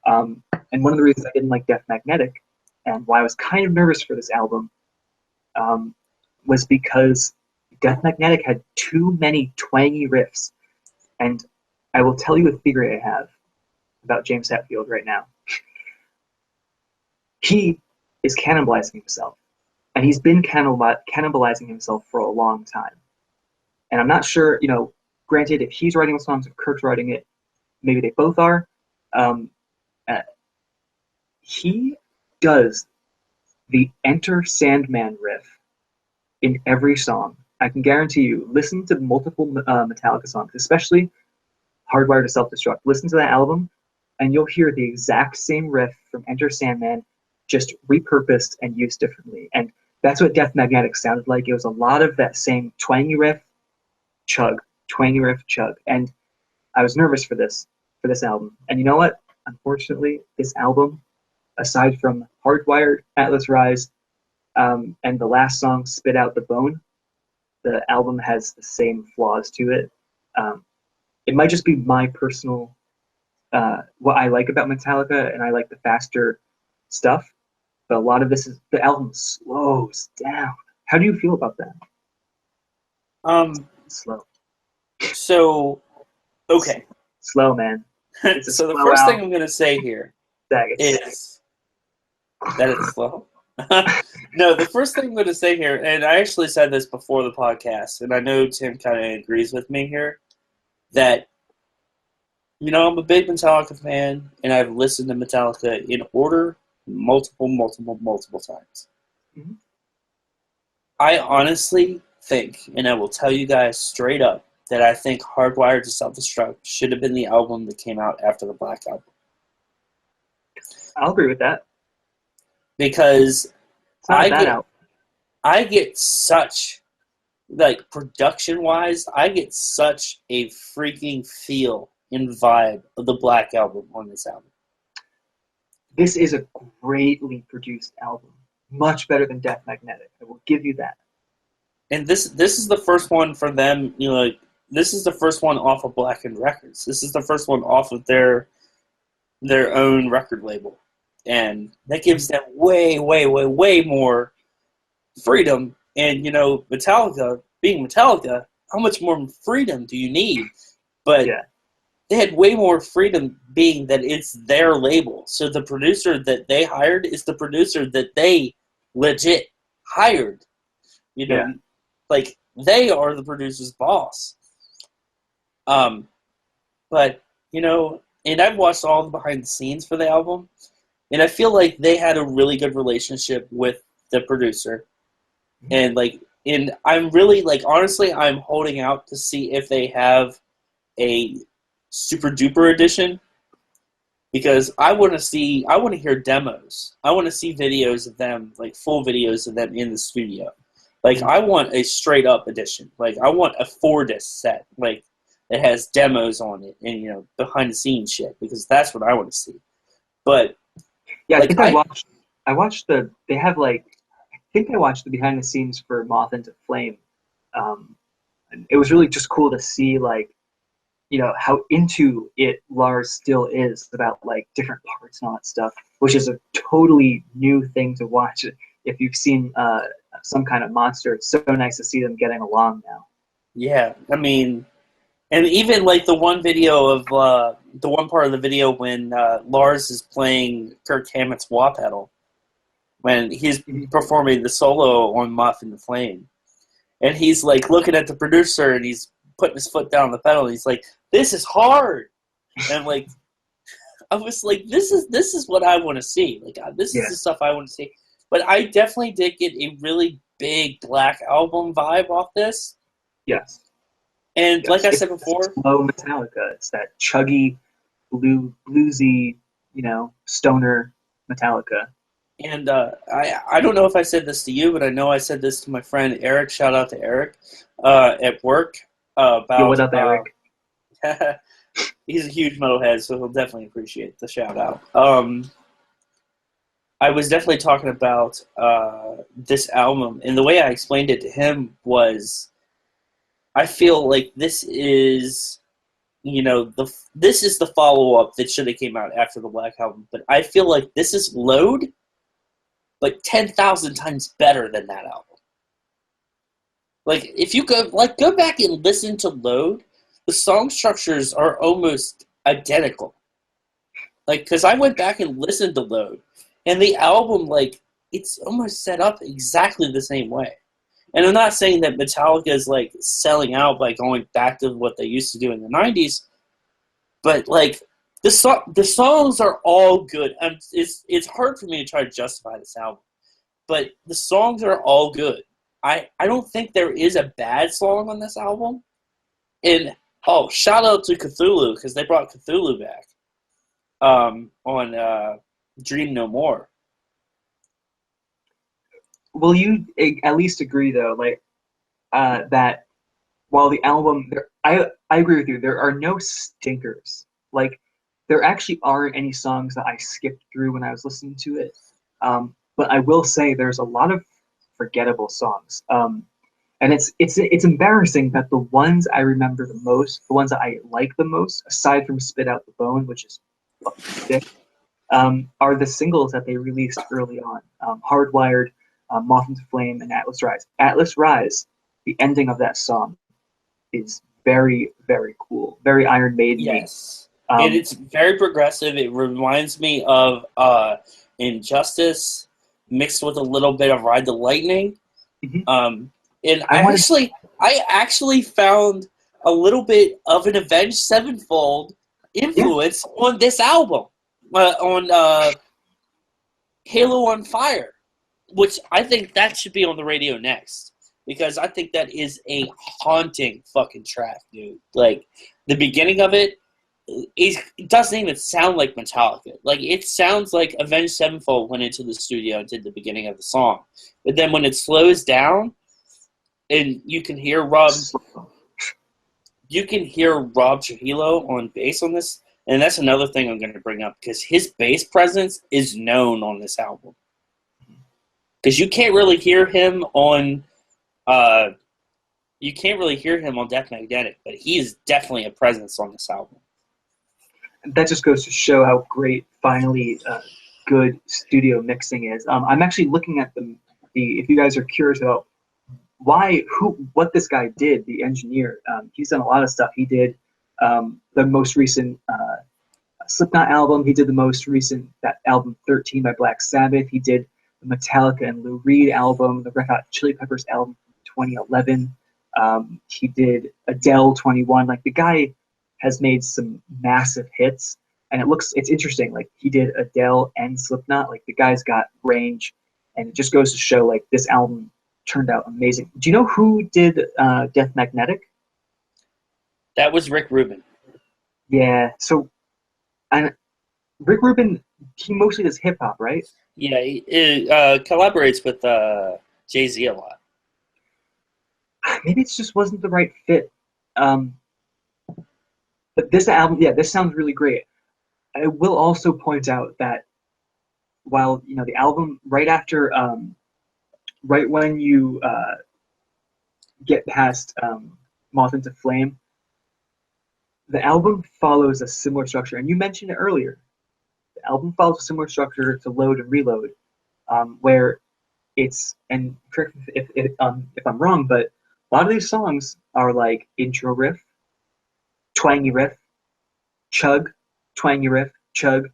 And one of the reasons I didn't like Death Magnetic, and why I was kind of nervous for this album, was because Death Magnetic had too many twangy riffs. And I will tell you a theory I have about James Hetfield right now. He is cannibalizing himself. And he's been cannibalizing himself for a long time. And I'm not sure, granted, if he's writing the songs, if Kirk's writing it, maybe they both are. He does the Enter Sandman riff in every song. I can guarantee you, listen to multiple Metallica songs, especially Hardwired to Self-Destruct. Listen to that album, and you'll hear the exact same riff from Enter Sandman, just repurposed and used differently. And that's what Death Magnetic sounded like. It was a lot of that same twangy riff, chug, twangy riff, chug. And I was nervous for this album. And you know what? Unfortunately, this album, aside from Hardwired, Atlas Rise, and the last song, Spit Out the Bone, the album has the same flaws to it. It might just be my personal, what I like about Metallica, and I like the faster stuff, but a lot of this is, the album slows down. How do you feel about that? Slow. So, okay. Slow, man. So the first thing I'm going to say here is that it's slow. No, the first thing I'm going to say here, and I actually said this before the podcast, and I know Tim kind of agrees with me here, that, I'm a big Metallica fan, and I've listened to Metallica in order multiple times. Mm-hmm. I honestly think, and I will tell you guys straight up, that I think Hardwired to Self-Destruct should have been the album that came out after the Black Album. I'll agree with that. Because I get such, like, production-wise, I get such a freaking feel and vibe of the Black Album on this album. This is a greatly produced album. Much better than Death Magnetic. I will give you that. And this is the first one for them, this is the first one off of Blackened Records. This is the first one off of their own record label. And that gives them way more freedom. And, Metallica, being Metallica, how much more freedom do you need? But they had way more freedom being that it's their label. So the producer that they hired is the producer that they legit hired. Like, they are the producer's boss. But, and I've watched all the behind the scenes for the album, and I feel like they had a really good relationship with the producer. And, and I'm really, honestly, I'm holding out to see if they have a super duper edition, because I want to hear demos. I want to see videos of them, full videos of them in the studio. I want a straight up edition. I want a 4-disc set, that has demos on it and, behind the scenes shit, because that's what I want to see. But yeah, I think I watched they have I think I watched the behind the scenes for Moth into Flame. And it was really just cool to see how into it Lars still is about different parts and all that stuff, which is a totally new thing to watch. If you've seen Some Kind of Monster, it's so nice to see them getting along now. Yeah, I mean, And even like the one video of the one part of the video when Lars is playing Kirk Hammett's wah pedal, when he's performing the solo on Moth in the Flame, and he's like looking at the producer and he's putting his foot down on the pedal. And he's like, "This is hard," and like I was like, "This is what I want to see. Like this is the stuff I want to see." But I definitely did get a really big Black Album vibe off this. Yes. And like I said before, slow Metallica. It's that chuggy, bluesy, stoner Metallica. And I don't know if I said this to you, but I know I said this to my friend Eric. Shout out to Eric at work about. Yo, what up, Eric? He's a huge metalhead, so he'll definitely appreciate the shout out. I was definitely talking about this album, and the way I explained it to him was, I feel like this is, this is the follow-up that should have came out after the Black Album. But I feel like this is Load, but 10,000 times better than that album. Like, if you go back and listen to Load, the song structures are almost identical. Like, because I went back and listened to Load, and the album, like, it's almost set up exactly the same way. And I'm not saying that Metallica is, like, selling out by going back to what they used to do in the 90s, but, like, the songs are all good. It's hard for me to try to justify this album, but the songs are all good. I don't think there is a bad song on this album. And, shout out to Cthulhu, because they brought Cthulhu back on Dream No More. Will you at least agree, though, that while the album, I agree with you, there are no stinkers. Like, there actually aren't any songs that I skipped through when I was listening to it. But I will say there's a lot of forgettable songs. And it's embarrassing that the ones I remember the most, the ones that I like the most, aside from Spit Out the Bone, which is fucking sick, are the singles that they released early on. Hardwired, Moth into Flame, and Atlas Rise. Atlas Rise, the ending of that song, is very, very cool. Very Iron Maiden. Yes. And it's very progressive. It reminds me of Injustice mixed with a little bit of Ride the Lightning. Mm-hmm. And I actually found a little bit of an Avenged Sevenfold influence on this album, on Halo on Fire, which I think that should be on the radio next, because I think that is a haunting fucking track, dude. Like, the beginning of it doesn't even sound like Metallica. Like, it sounds like Avenged Sevenfold went into the studio and did the beginning of the song. But then when it slows down, and you can hear Rob Trujillo on bass on this, and that's another thing I'm going to bring up, because his bass presence is known on this album. Because you can't really hear him on Death Magnetic, but he is definitely a presence on this album. That just goes to show how great finally good studio mixing is. I'm actually looking at if you guys are curious about what this guy did, the engineer, he's done a lot of stuff. He did the most recent Slipknot album. He did the most recent, that album 13 by Black Sabbath. He did the Metallica and Lou Reed album, the Red Hot Chili Peppers album from 2011. He did Adele 21. Like, the guy has made some massive hits, and it's interesting. Like, he did Adele and Slipknot. Like, the guy's got range, and it just goes to show, like, this album turned out amazing. Do you know who did Death Magnetic? That was Rick Rubin. Yeah. So, and Rick Rubin, he mostly does hip hop, right? Yeah, he collaborates with Jay-Z a lot. Maybe it just wasn't the right fit. But this album, this sounds really great. I will also point out that while, the album, right when you get past Moth into Flame, the album follows a similar structure. And you mentioned it earlier. The album follows a similar structure to Load and Reload, where it's, and correct me if I'm wrong, but a lot of these songs are like intro riff, twangy riff, chug, twangy riff, chug,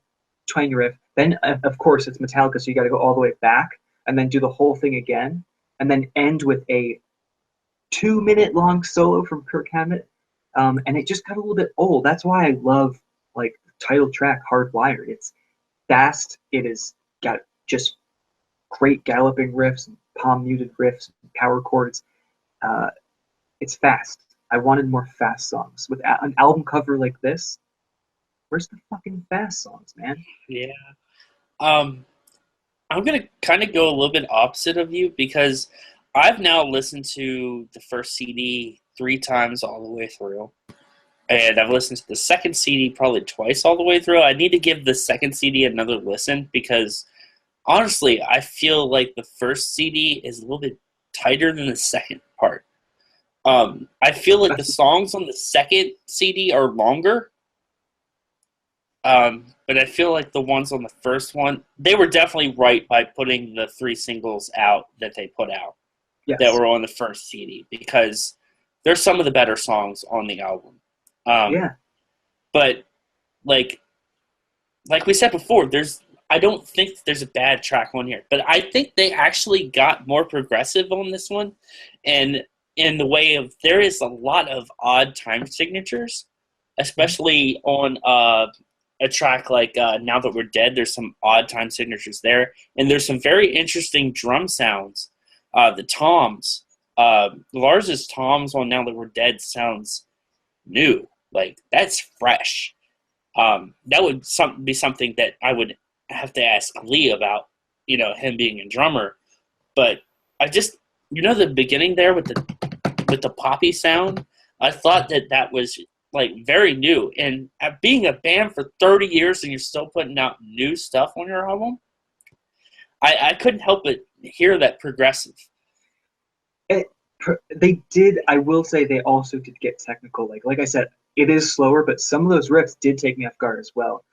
twangy riff. Then, of course, it's Metallica, so you got to go all the way back and then do the whole thing again, and then end with a 2 minute long solo from Kirk Hammett. And it just got a little bit old. That's why I love like the title track Hardwired. It's fast. It has got just great galloping riffs and palm muted riffs, and power chords. It's fast. I wanted more fast songs. With an album cover like this, where's the fucking fast songs, man? Yeah. I'm going to kind of go a little bit opposite of you because I've now listened to the first CD 3 times all the way through. And I've listened to the second CD probably twice all the way through. I need to give the second CD another listen because, honestly, I feel like the first CD is a little bit tighter than the second part. I feel like the songs on the second CD are longer. But I feel like the ones on the first one, they were definitely right by putting the 3 singles out that they put out that were on the first CD because they're some of the better songs on the album. Yeah. But like we said before, I don't think there's a bad track on here, but I think they actually got more progressive on this one, and in the way of there is a lot of odd time signatures, especially on a track like Now That We're Dead. There's some odd time signatures there, and there's some very interesting drum sounds. The toms, Lars's toms on Now That We're Dead sounds new. Like, that's fresh. That would be something that I would have to ask Lee about, him being a drummer. But I just, the beginning there with the poppy sound, I thought that was like very new. And being a band for 30 years and you're still putting out new stuff on your album, I couldn't help but hear that progressive. They did. I will say they also did get technical. Like I said, it is slower, but some of those riffs did take me off guard as well.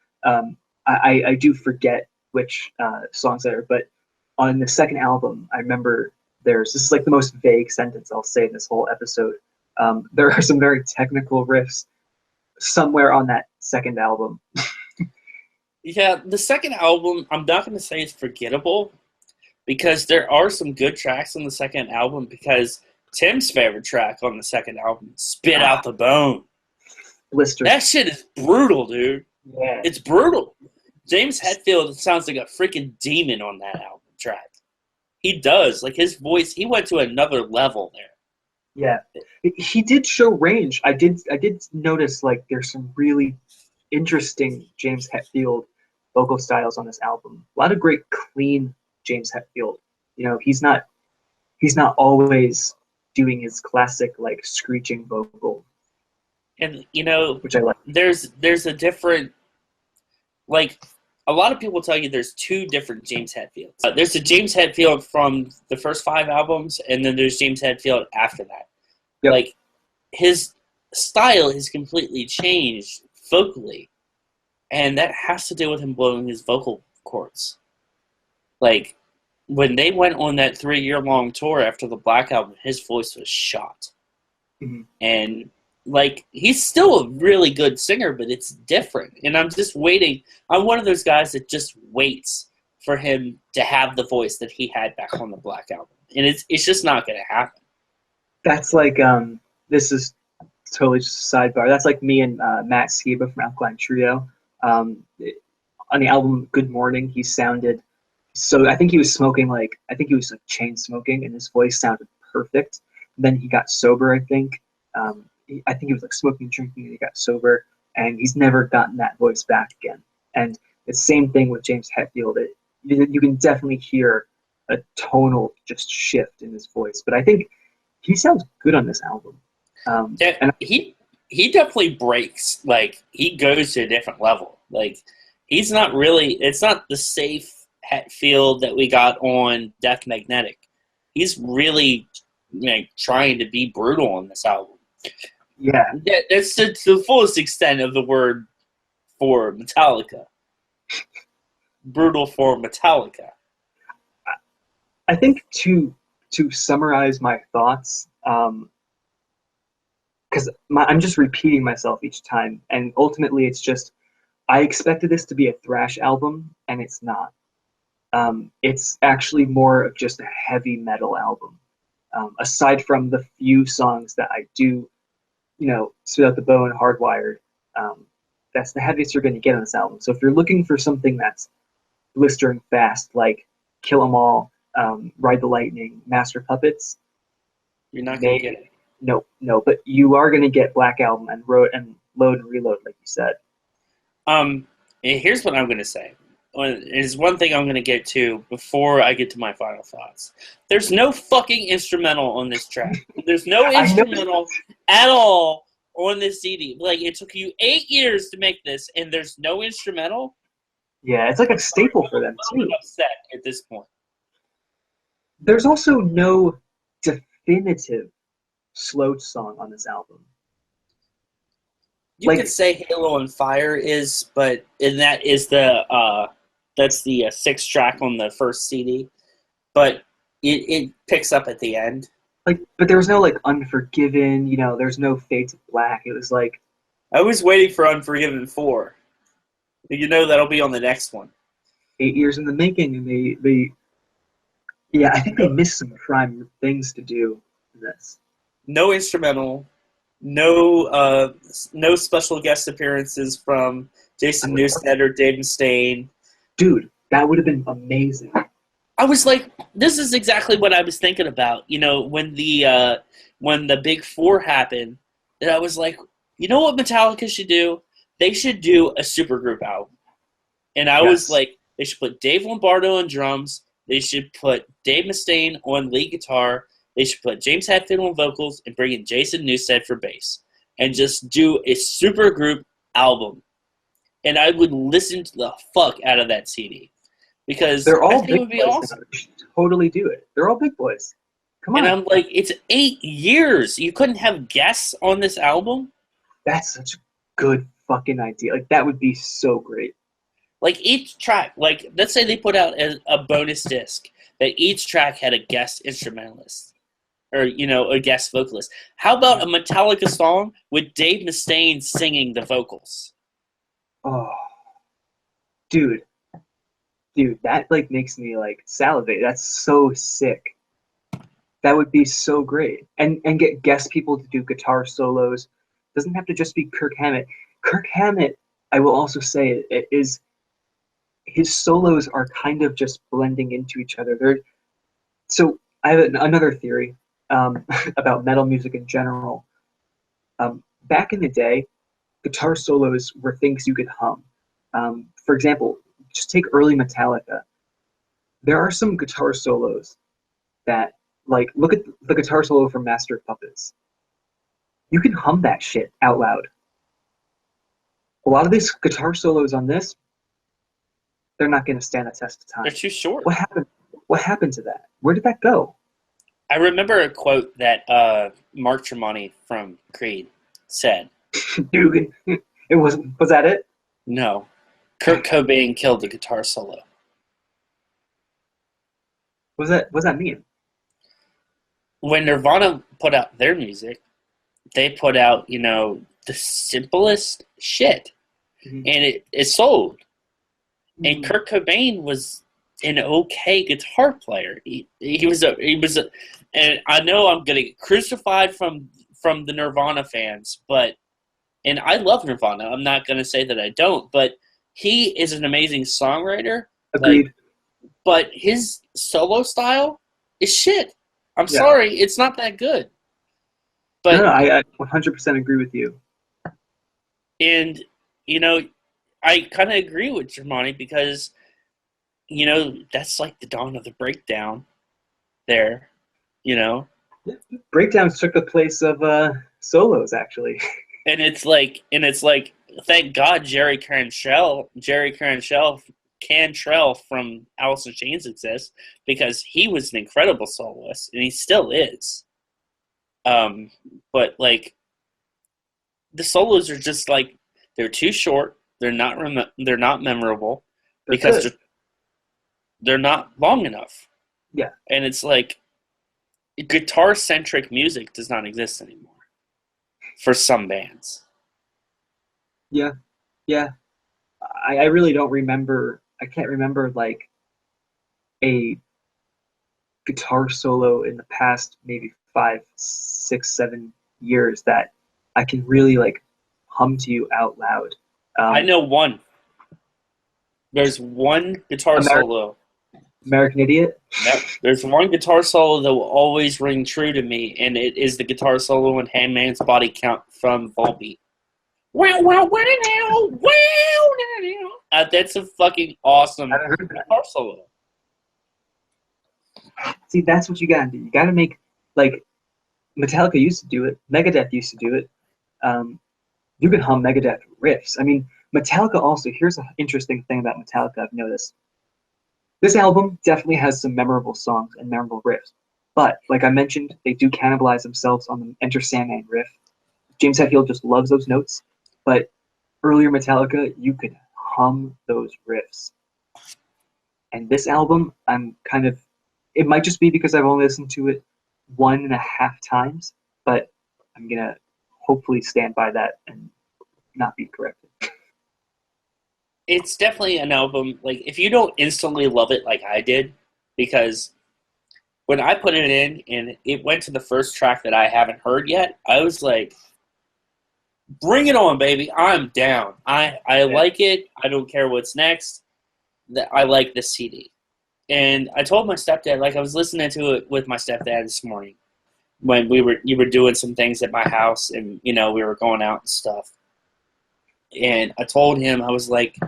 I do forget which songs there are, but on the second album, I remember this is like the most vague sentence I'll say in this whole episode. There are some very technical riffs somewhere on that second album. Yeah, the second album, I'm not going to say it's forgettable because there are some good tracks on the second album because Tim's favorite track on the second album, Spit Out the Bone. Blister. That shit is brutal, dude. Yeah. It's brutal. James Hetfield sounds like a freaking demon on that album track. He does. Like, his voice, he went to another level there. Yeah. He did show range. I did notice, like, there's some really interesting James Hetfield vocal styles on this album. A lot of great, clean James Hetfield. He's not always doing his classic, like, screeching vocal. And, which I like. There's a different, like, a lot of people tell you there's 2 different James Hetfields. There's the James Hetfield from the first 5 albums, and then there's James Hetfield after that. Yep. Like, his style has completely changed vocally, and that has to do with him blowing his vocal cords. Like, when they went on that 3-year-long tour after the Black Album, his voice was shot. Mm-hmm. And, like, he's still a really good singer, but it's different. And I'm just waiting. I'm one of those guys that just waits for him to have the voice that he had back on the Black Album. And it's just not going to happen. That's like, this is totally just a sidebar. That's like me and Matt Skiba from Alkaline Trio. On the album Good Morning, he sounded, so I think he was chain smoking, and his voice sounded perfect. And then he got sober, I think. I think he was like smoking, drinking, and he got sober, and he's never gotten that voice back again. And the same thing with James Hetfield. You can definitely hear a tonal just shift in his voice, but I think he sounds good on this album. And he definitely breaks. Like, he goes to a different level. Like, he's not really. It's not the safe Hetfield that we got on Death Magnetic. He's really trying to be brutal on this album. Yeah. That's the fullest extent of the word for Metallica. Brutal for Metallica. I think to summarize my thoughts, because I'm just repeating myself each time, and ultimately it's just I expected this to be a thrash album, and it's not. It's actually more of just a heavy metal album. Aside from the few songs that I do, Spit Out the Bow and Hardwired, that's the heaviest you're going to get on this album. So if you're looking for something that's blistering fast, like Kill 'Em All, Ride the Lightning, Master Puppets, you're not going to get it. No, but you are going to get Black Album and Load and Reload, like you said. And here's what I'm going to say. There's one thing I'm going to get to before I get to my final thoughts. There's no fucking instrumental on this track. There's no instrumental at all on this CD. Like, it took you 8 years to make this, and there's no instrumental? Yeah, it's like a staple for them, too. I'm upset at this point. There's also no definitive slow song on this album. You could say Halo on Fire is, and that is that's the sixth track on the first CD, but it picks up at the end. But there was no Unforgiven, there's no Fade to Black. It was like I was waiting for Unforgiven 4. That'll be on the next one. 8 years in the making, and they I think they missed some prime things to do in this. No instrumental, no special guest appearances from Jason Newsted or Dave Mustaine. Dude, that would have been amazing. I was like, this is exactly what I was thinking about. When the Big Four happened, and I was like, you know what Metallica should do? They should do a supergroup album. And I was like, they should put Dave Lombardo on drums. They should put Dave Mustaine on lead guitar. They should put James Hetfield on vocals and bring in Jason Newsted for bass. And just do a supergroup album. And I would listen to the fuck out of that CD. Because they're all I think big it would be boys awesome. Now. Totally do it. They're all big boys. Come on. And I'm like, it's 8 years. You couldn't have guests on this album? That's such a good fucking idea. Like, that would be so great. Like, each track, let's say they put out a bonus disc that each track had a guest instrumentalist. Or, a guest vocalist. How about a Metallica song with Dave Mustaine singing the vocals? Oh, dude, that makes me salivate. That's so sick. That would be so great. And get guest people to do guitar solos. Doesn't have to just be Kirk Hammett. Kirk Hammett, I will also say, it is his solos are kind of just blending into each other. So I have another theory about metal music in general. Back in the day, guitar solos were things you could hum. For example, just take early Metallica. There are some guitar solos that, look at the guitar solo from Master of Puppets. You can hum that shit out loud. A lot of these guitar solos on this, they're not going to stand the test of time. They're too short. What happened to that? Where did that go? I remember a quote that Mark Tremonti from Creed said. Dude, was that it? No. Kurt Cobain killed the guitar solo. What does that mean? When Nirvana put out their music, they put out, the simplest shit. Mm-hmm. And it sold. Mm-hmm. And Kurt Cobain was an okay guitar player. He was and I know I'm gonna get crucified from the Nirvana fans, and I love Nirvana. I'm not gonna say that I don't, but he is an amazing songwriter. Agreed. But his solo style is shit. I'm sorry, it's not that good. But no, I 100% agree with you. And I kind of agree with Tremonti because that's like the dawn of the breakdown there, Breakdowns took the place of solos, actually. And it's like, thank God Jerry Cantrell from Alice in Chains exists, because he was an incredible soloist, and he still is. But the solos are just they're too short. They're not memorable because they're not long enough. Yeah, and it's guitar-centric music does not exist anymore. for some bands. Yeah, yeah. I really don't remember. I can't remember like a guitar solo in the past maybe 5, 6, 7 years that I can really like hum to you out loud. I know one. There's one guitar solo. American Idiot? Yep. There's one guitar solo that will always ring true to me, and it is the guitar solo in Handman's Body Count from Volbeat. Wow, wow, wow, wow, wow. That's a fucking awesome guitar solo. See, that's what you gotta do. You gotta make, like, Metallica used to do it. Megadeth used to do it. You can hum Megadeth riffs. I mean, Metallica also, here's an interesting thing about Metallica I've noticed. This album definitely has some memorable songs and memorable riffs. But, like I mentioned, they do cannibalize themselves on the Enter Sandman riff. James Hetfield just loves those notes. But earlier Metallica, you could hum those riffs. And this album, I'm kind of, it might just be because I've only listened to it 1.5 times, but I'm going to hopefully stand by that and not be corrected. It's definitely an album, like, if you don't instantly love it like I did, because when I put it in and it went to the first track that I haven't heard yet, I was like, bring it on, baby. I'm down. I like it. I don't care what's next. I like this CD. And I told my stepdad, like, I was listening to it with my stepdad this morning when you were doing some things at my house and, you know, we were going out and stuff. And I told him, I was like,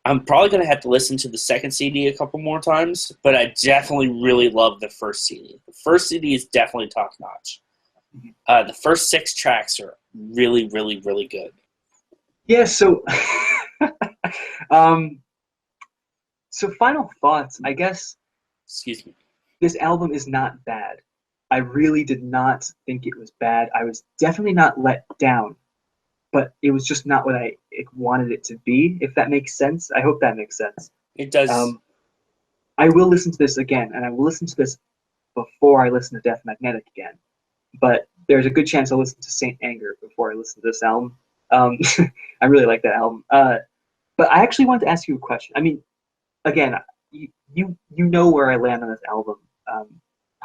I'm probably going to have to listen to the second CD a couple more times, but I definitely really love the first CD. The first CD is definitely top-notch. The first 6 tracks are really, really, really good. Yeah, so so final thoughts, I guess. Excuse me. This album is not bad. I really did not think it was bad. I was definitely not let down, but it was just not what I wanted it to be, if that makes sense. I hope that makes sense. It does. I will listen to this again, and I will listen to this before I listen to Death Magnetic again. But there's a good chance I'll listen to Saint Anger before I listen to this album. I really like that album. But I actually wanted to ask you a question. I mean, again, you know where I land on this album.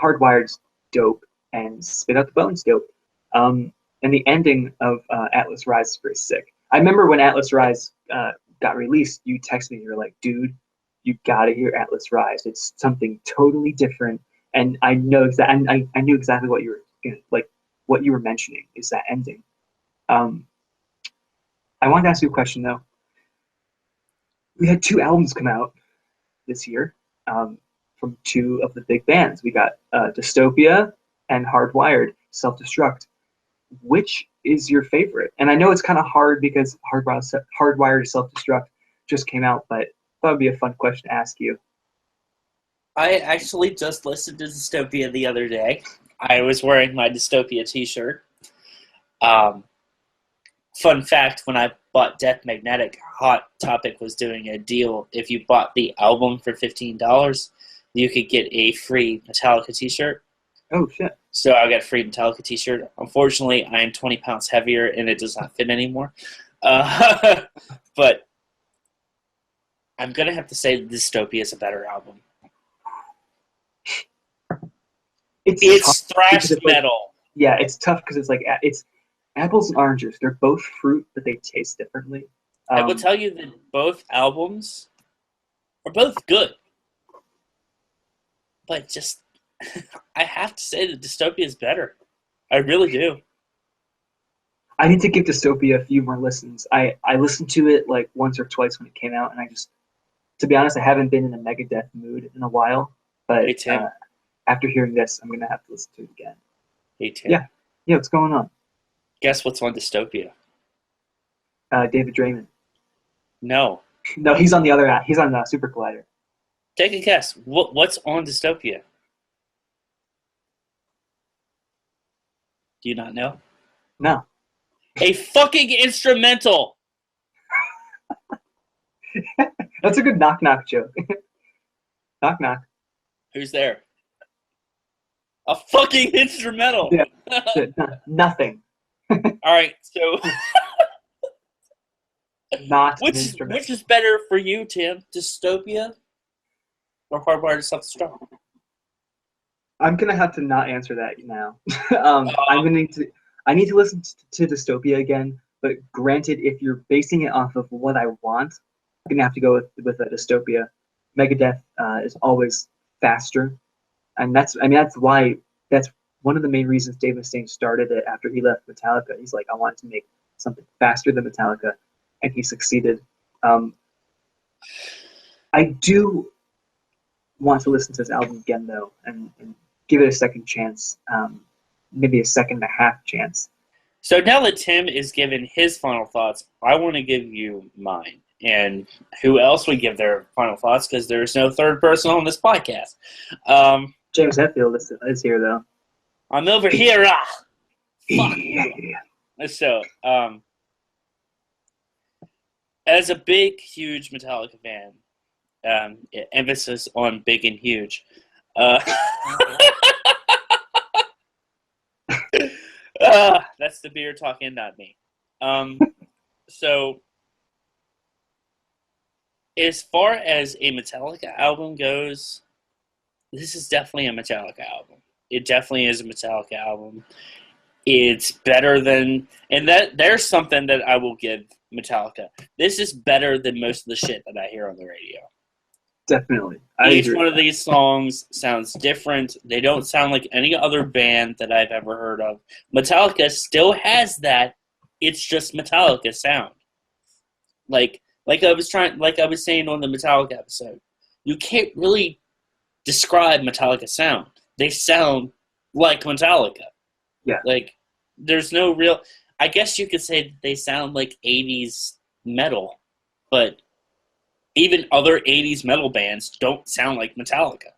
Hardwired's dope, and Spit Out the Bones dope. And the ending of Atlas Rise is very sick. I remember when Atlas Rise got released, you texted me, you were like, dude, you gotta hear Atlas Rise. It's something totally different. And I know I knew exactly what you were what you were mentioning is that ending. I wanted to ask you a question though. We had 2 albums come out this year from 2 of the big bands. We got Dystopia and Hardwired, Self-Destruct. Which is your favorite? And I know it's kind of hard because Hardwired Self-Destruct just came out, but that would be a fun question to ask you. I actually just listened to Dystopia the other day. I was wearing my Dystopia t-shirt. Fun fact, when I bought Death Magnetic, Hot Topic was doing a deal. If you bought the album for $15, you could get a free Metallica t-shirt. Oh, shit. So I got a free Metallica t-shirt. Unfortunately, I am 20 pounds heavier, and it does not fit anymore. But I'm going to have to say Dystopia is a better album. It's thrash metal. Yeah, it's tough because it's apples and oranges. They're both fruit, but they taste differently. I will tell you that both albums are both good. But just, I have to say that Dystopia is better. I really do. I need to give Dystopia a few more listens. I listened to it like once or twice when it came out, and I just, to be honest, I haven't been in a Megadeth mood in a while. But after hearing this, I'm going to have to listen to it again. Hey, Tim. Yeah, what's going on? Guess what's on Dystopia? David Draymond. No, he's on the other app. He's on Super Collider. Take a guess. What's on Dystopia? Do you not know? No. A fucking instrumental! That's a good knock-knock joke. Knock-knock. Who's there? A fucking instrumental! Yeah. Nothing. All right, so Not an which instrument. is better for you, Tim? Dystopia or Hardwired Self-Destruct? I'm gonna have to not answer that now. Uh, I need to listen to Dystopia again. But granted, if you're basing it off of what I want, I'm gonna have to go with a Dystopia. Megadeth is always faster, and that's one of the main reasons Dave Mustaine started it after he left Metallica. He's like, I wanted to make something faster than Metallica, and he succeeded. Um, I do want to listen to this album again though, and give it a second chance, maybe a second and a half chance. so now that Tim is giving his final thoughts, I want to give you mine. And who else would give their final thoughts? Because there's no third person on this podcast. James Hetfield is here though. I'm over here. Fuck. Yeah. So, as a big, huge Metallica fan, emphasis on big and huge. That's the beer talking, not me. So, as far as a Metallica album goes, this is definitely a Metallica album. It definitely is a Metallica album. It's better than, and that there's something that I will give Metallica. This is better than most of the shit that I hear on the radio. Definitely. Each one of these songs sounds different. They don't sound like any other band that I've ever heard of. Metallica still has that. It's just Metallica sound. Like I was saying on the Metallica episode, you can't really describe Metallica sound. They sound like Metallica. Yeah. Like there's no real. I guess you could say they sound like 80s metal, but even other 80s metal bands don't sound like Metallica.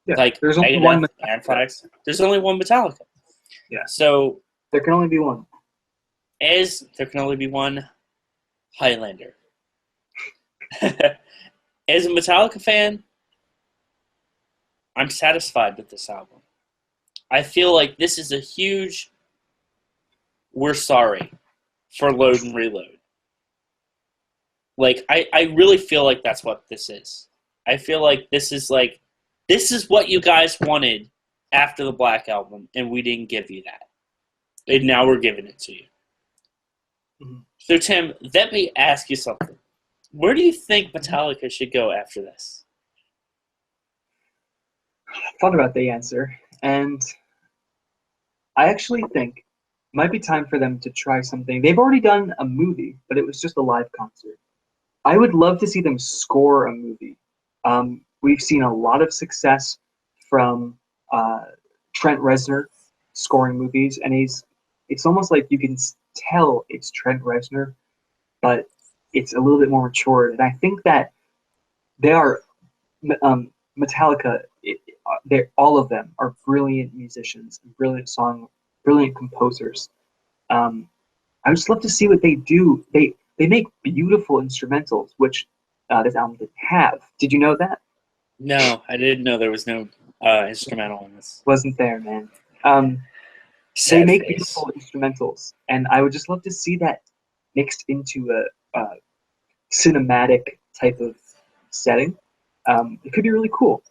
Yeah, like there's only one Anthrax. There's only one Metallica. Yeah. So there can only be one. There can only be one Highlander. As a Metallica fan, I'm satisfied with this album. I feel like this is a huge we're sorry for Load and Reload. Like, I really feel like that's what this is. I feel like this is what you guys wanted after the Black Album, and we didn't give you that. And now we're giving it to you. Mm-hmm. So, Tim, let me ask you something. Where do you think Metallica should go after this? I thought about the answer, and I actually think it might be time for them to try something. They've already done a movie, but it was just a live concert. I would love to see them score a movie. We've seen a lot of success from Trent Reznor scoring movies, and it's almost like you can tell it's Trent Reznor, but it's a little bit more matured. And I think that they are Metallica. All of them are brilliant musicians, brilliant composers. I would just love to see what they do. They make beautiful instrumentals, which this album didn't have. Did you know that? No, I didn't know there was no instrumental in this. Wasn't there, man. They make beautiful instrumentals, and I would just love to see that mixed into a cinematic type of setting. It could be really cool.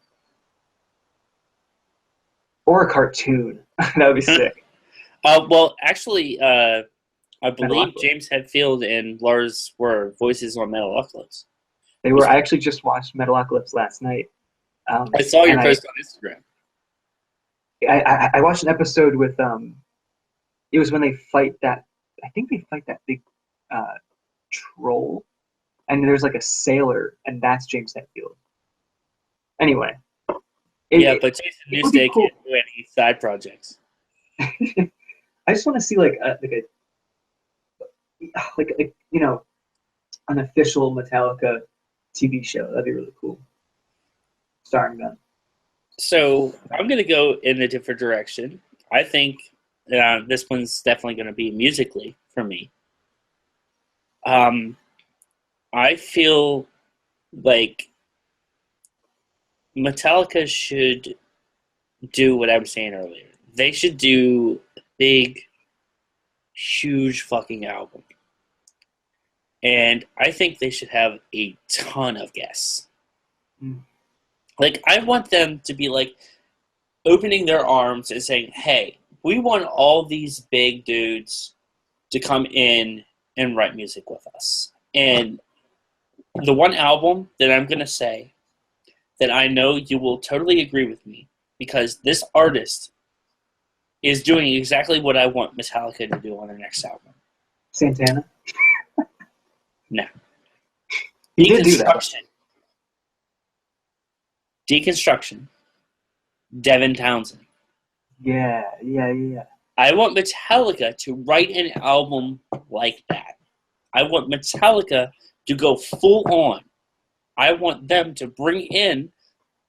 Or a cartoon. That would be sick. Well, actually, I believe James Hetfield and Lars were voices on Metalocalypse. They were. I actually just watched Metalocalypse last night. I saw your post on Instagram. I watched an episode with it was when they fight that. I think they fight that big troll, and there's like a sailor, and that's James Hetfield. Anyway. But Jason Newsted can't do any side projects. I just want to see like an official Metallica TV show. That'd be really cool. Starring them. So I'm going to go in a different direction. I think this one's definitely going to be musically for me. I feel like Metallica should do what I was saying earlier. They should do big, huge fucking album. And I think they should have a ton of guests. Like, I want them to be, like, opening their arms and saying, hey, we want all these big dudes to come in and write music with us. And the one album that I'm going to say that I know you will totally agree with me, because this artist is doing exactly what I want Metallica to do on their next album. Santana? No. He did do that. Deconstruction. Devin Townsend. Yeah. I want Metallica to write an album like that. I want Metallica to go full on. I want them to bring in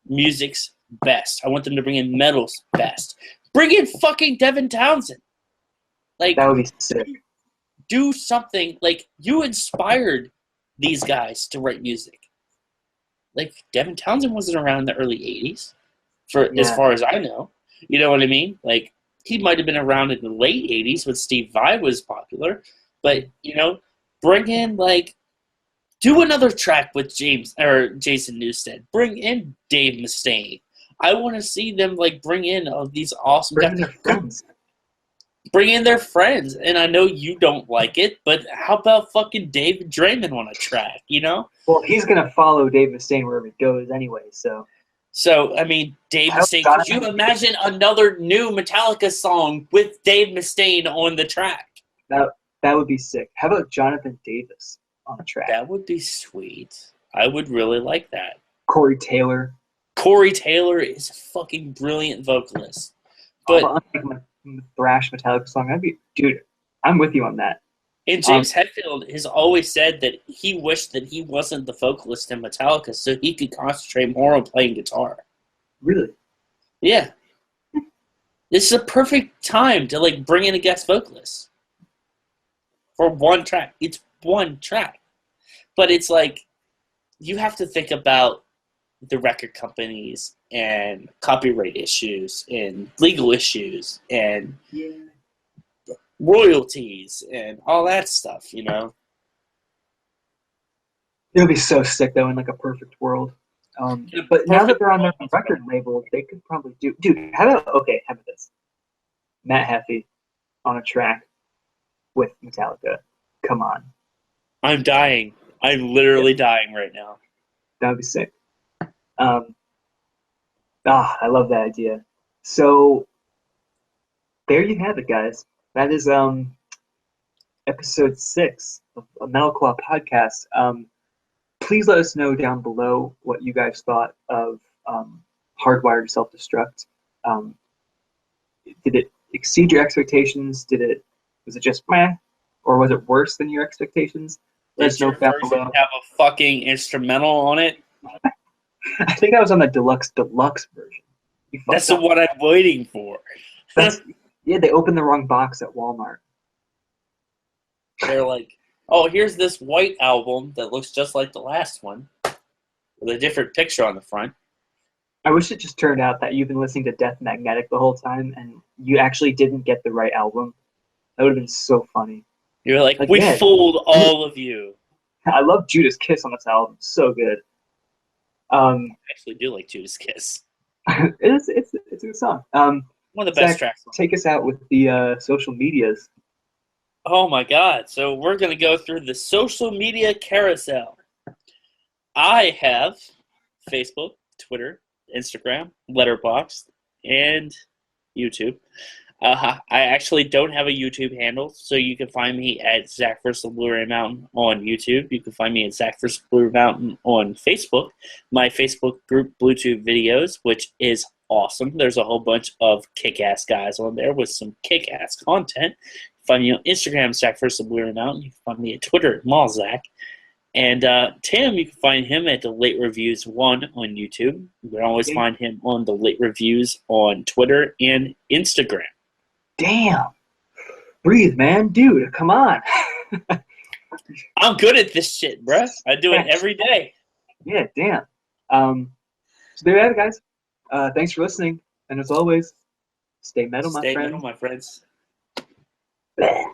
music's best. I want them to bring in metal's best. Bring in fucking Devin Townsend. Like, that would be sick. Do something. Like, you inspired these guys to write music. Like, Devin Townsend wasn't around in the early 80s, as far as I know. You know what I mean? Like, he might have been around in the late 80s when Steve Vai was popular. But, you know, bring in, like, do another track with Jason Newsted. Bring in Dave Mustaine. I want to see them, like, bring in all these awesome guys. Their friends. Bring in their friends. And I know you don't like it, but how about fucking David Draymond on a track, you know? Well, he's going to follow Dave Mustaine wherever he goes anyway, so... So, I mean, Dave Mustaine, could you imagine another new Metallica song with Dave Mustaine on the track? That would be sick. How about Jonathan Davis on the track? That would be sweet. I would really like that. Corey Taylor. Corey Taylor is a fucking brilliant vocalist. But unlike my thrash Metallica song, dude, I'm with you on that. And James Hetfield has always said that he wished that he wasn't the vocalist in Metallica so he could concentrate more on playing guitar. Really? Yeah. This is a perfect time to, like, bring in a guest vocalist. For one track. It's one track. But it's like, you have to think about the record companies and copyright issues and legal issues and... Yeah. royalties and all that stuff, you know. It would be so sick, though, in like a perfect world. But now that they're on their record label, they could probably do. Dude, how about this? Matt Heffy on a track with Metallica. Come on. I'm dying. I'm literally dying right now. That would be sick. I love that idea. So there you have it, guys. That is episode 6 of a Metal KLAW podcast. Please let us know down below what you guys thought of Hardwired Self-Destruct. Did it exceed your expectations? Was it just meh? Or was it worse than your expectations? Let us know down below. Have a fucking instrumental on it? I think I was on the deluxe version. That's the one I'm waiting for. Yeah, they opened the wrong box at Walmart. They're like, oh, here's this white album that looks just like the last one with a different picture on the front. I wish it just turned out that you've been listening to Death Magnetic the whole time and you actually didn't get the right album. That would have been so funny. You're like we fooled all of you. I love Judas Kiss on this album. So good. I actually do like Judas Kiss. It's a good song. One of the best tracks. Take us out with the social medias. Oh my god. So we're going to go through the social media carousel. I have Facebook, Twitter, Instagram, Letterboxd, and YouTube. I actually don't have a YouTube handle, so you can find me at Zach vs. the Blue-ray Mountain on YouTube. You can find me at Zach vs. Blue-ray Mountain on Facebook. My Facebook group, Bluetooth Videos, which is awesome. There's a whole bunch of kick-ass guys on there with some kick-ass content. You can find me on Instagram, Zach vs. the Blue-ray Mountain. You can find me at Twitter at MallZach. And Tim, you can find him at the Late Reviews 1 on YouTube. You can always find him on the Late Reviews on Twitter and Instagram. Damn. Breathe, man. Dude, come on. I'm good at this shit, bruh. I do it every day. Yeah, damn. So there you have it, guys. Thanks for listening. And as always, stay metal, my friends. Stay metal, my friends. Bleh.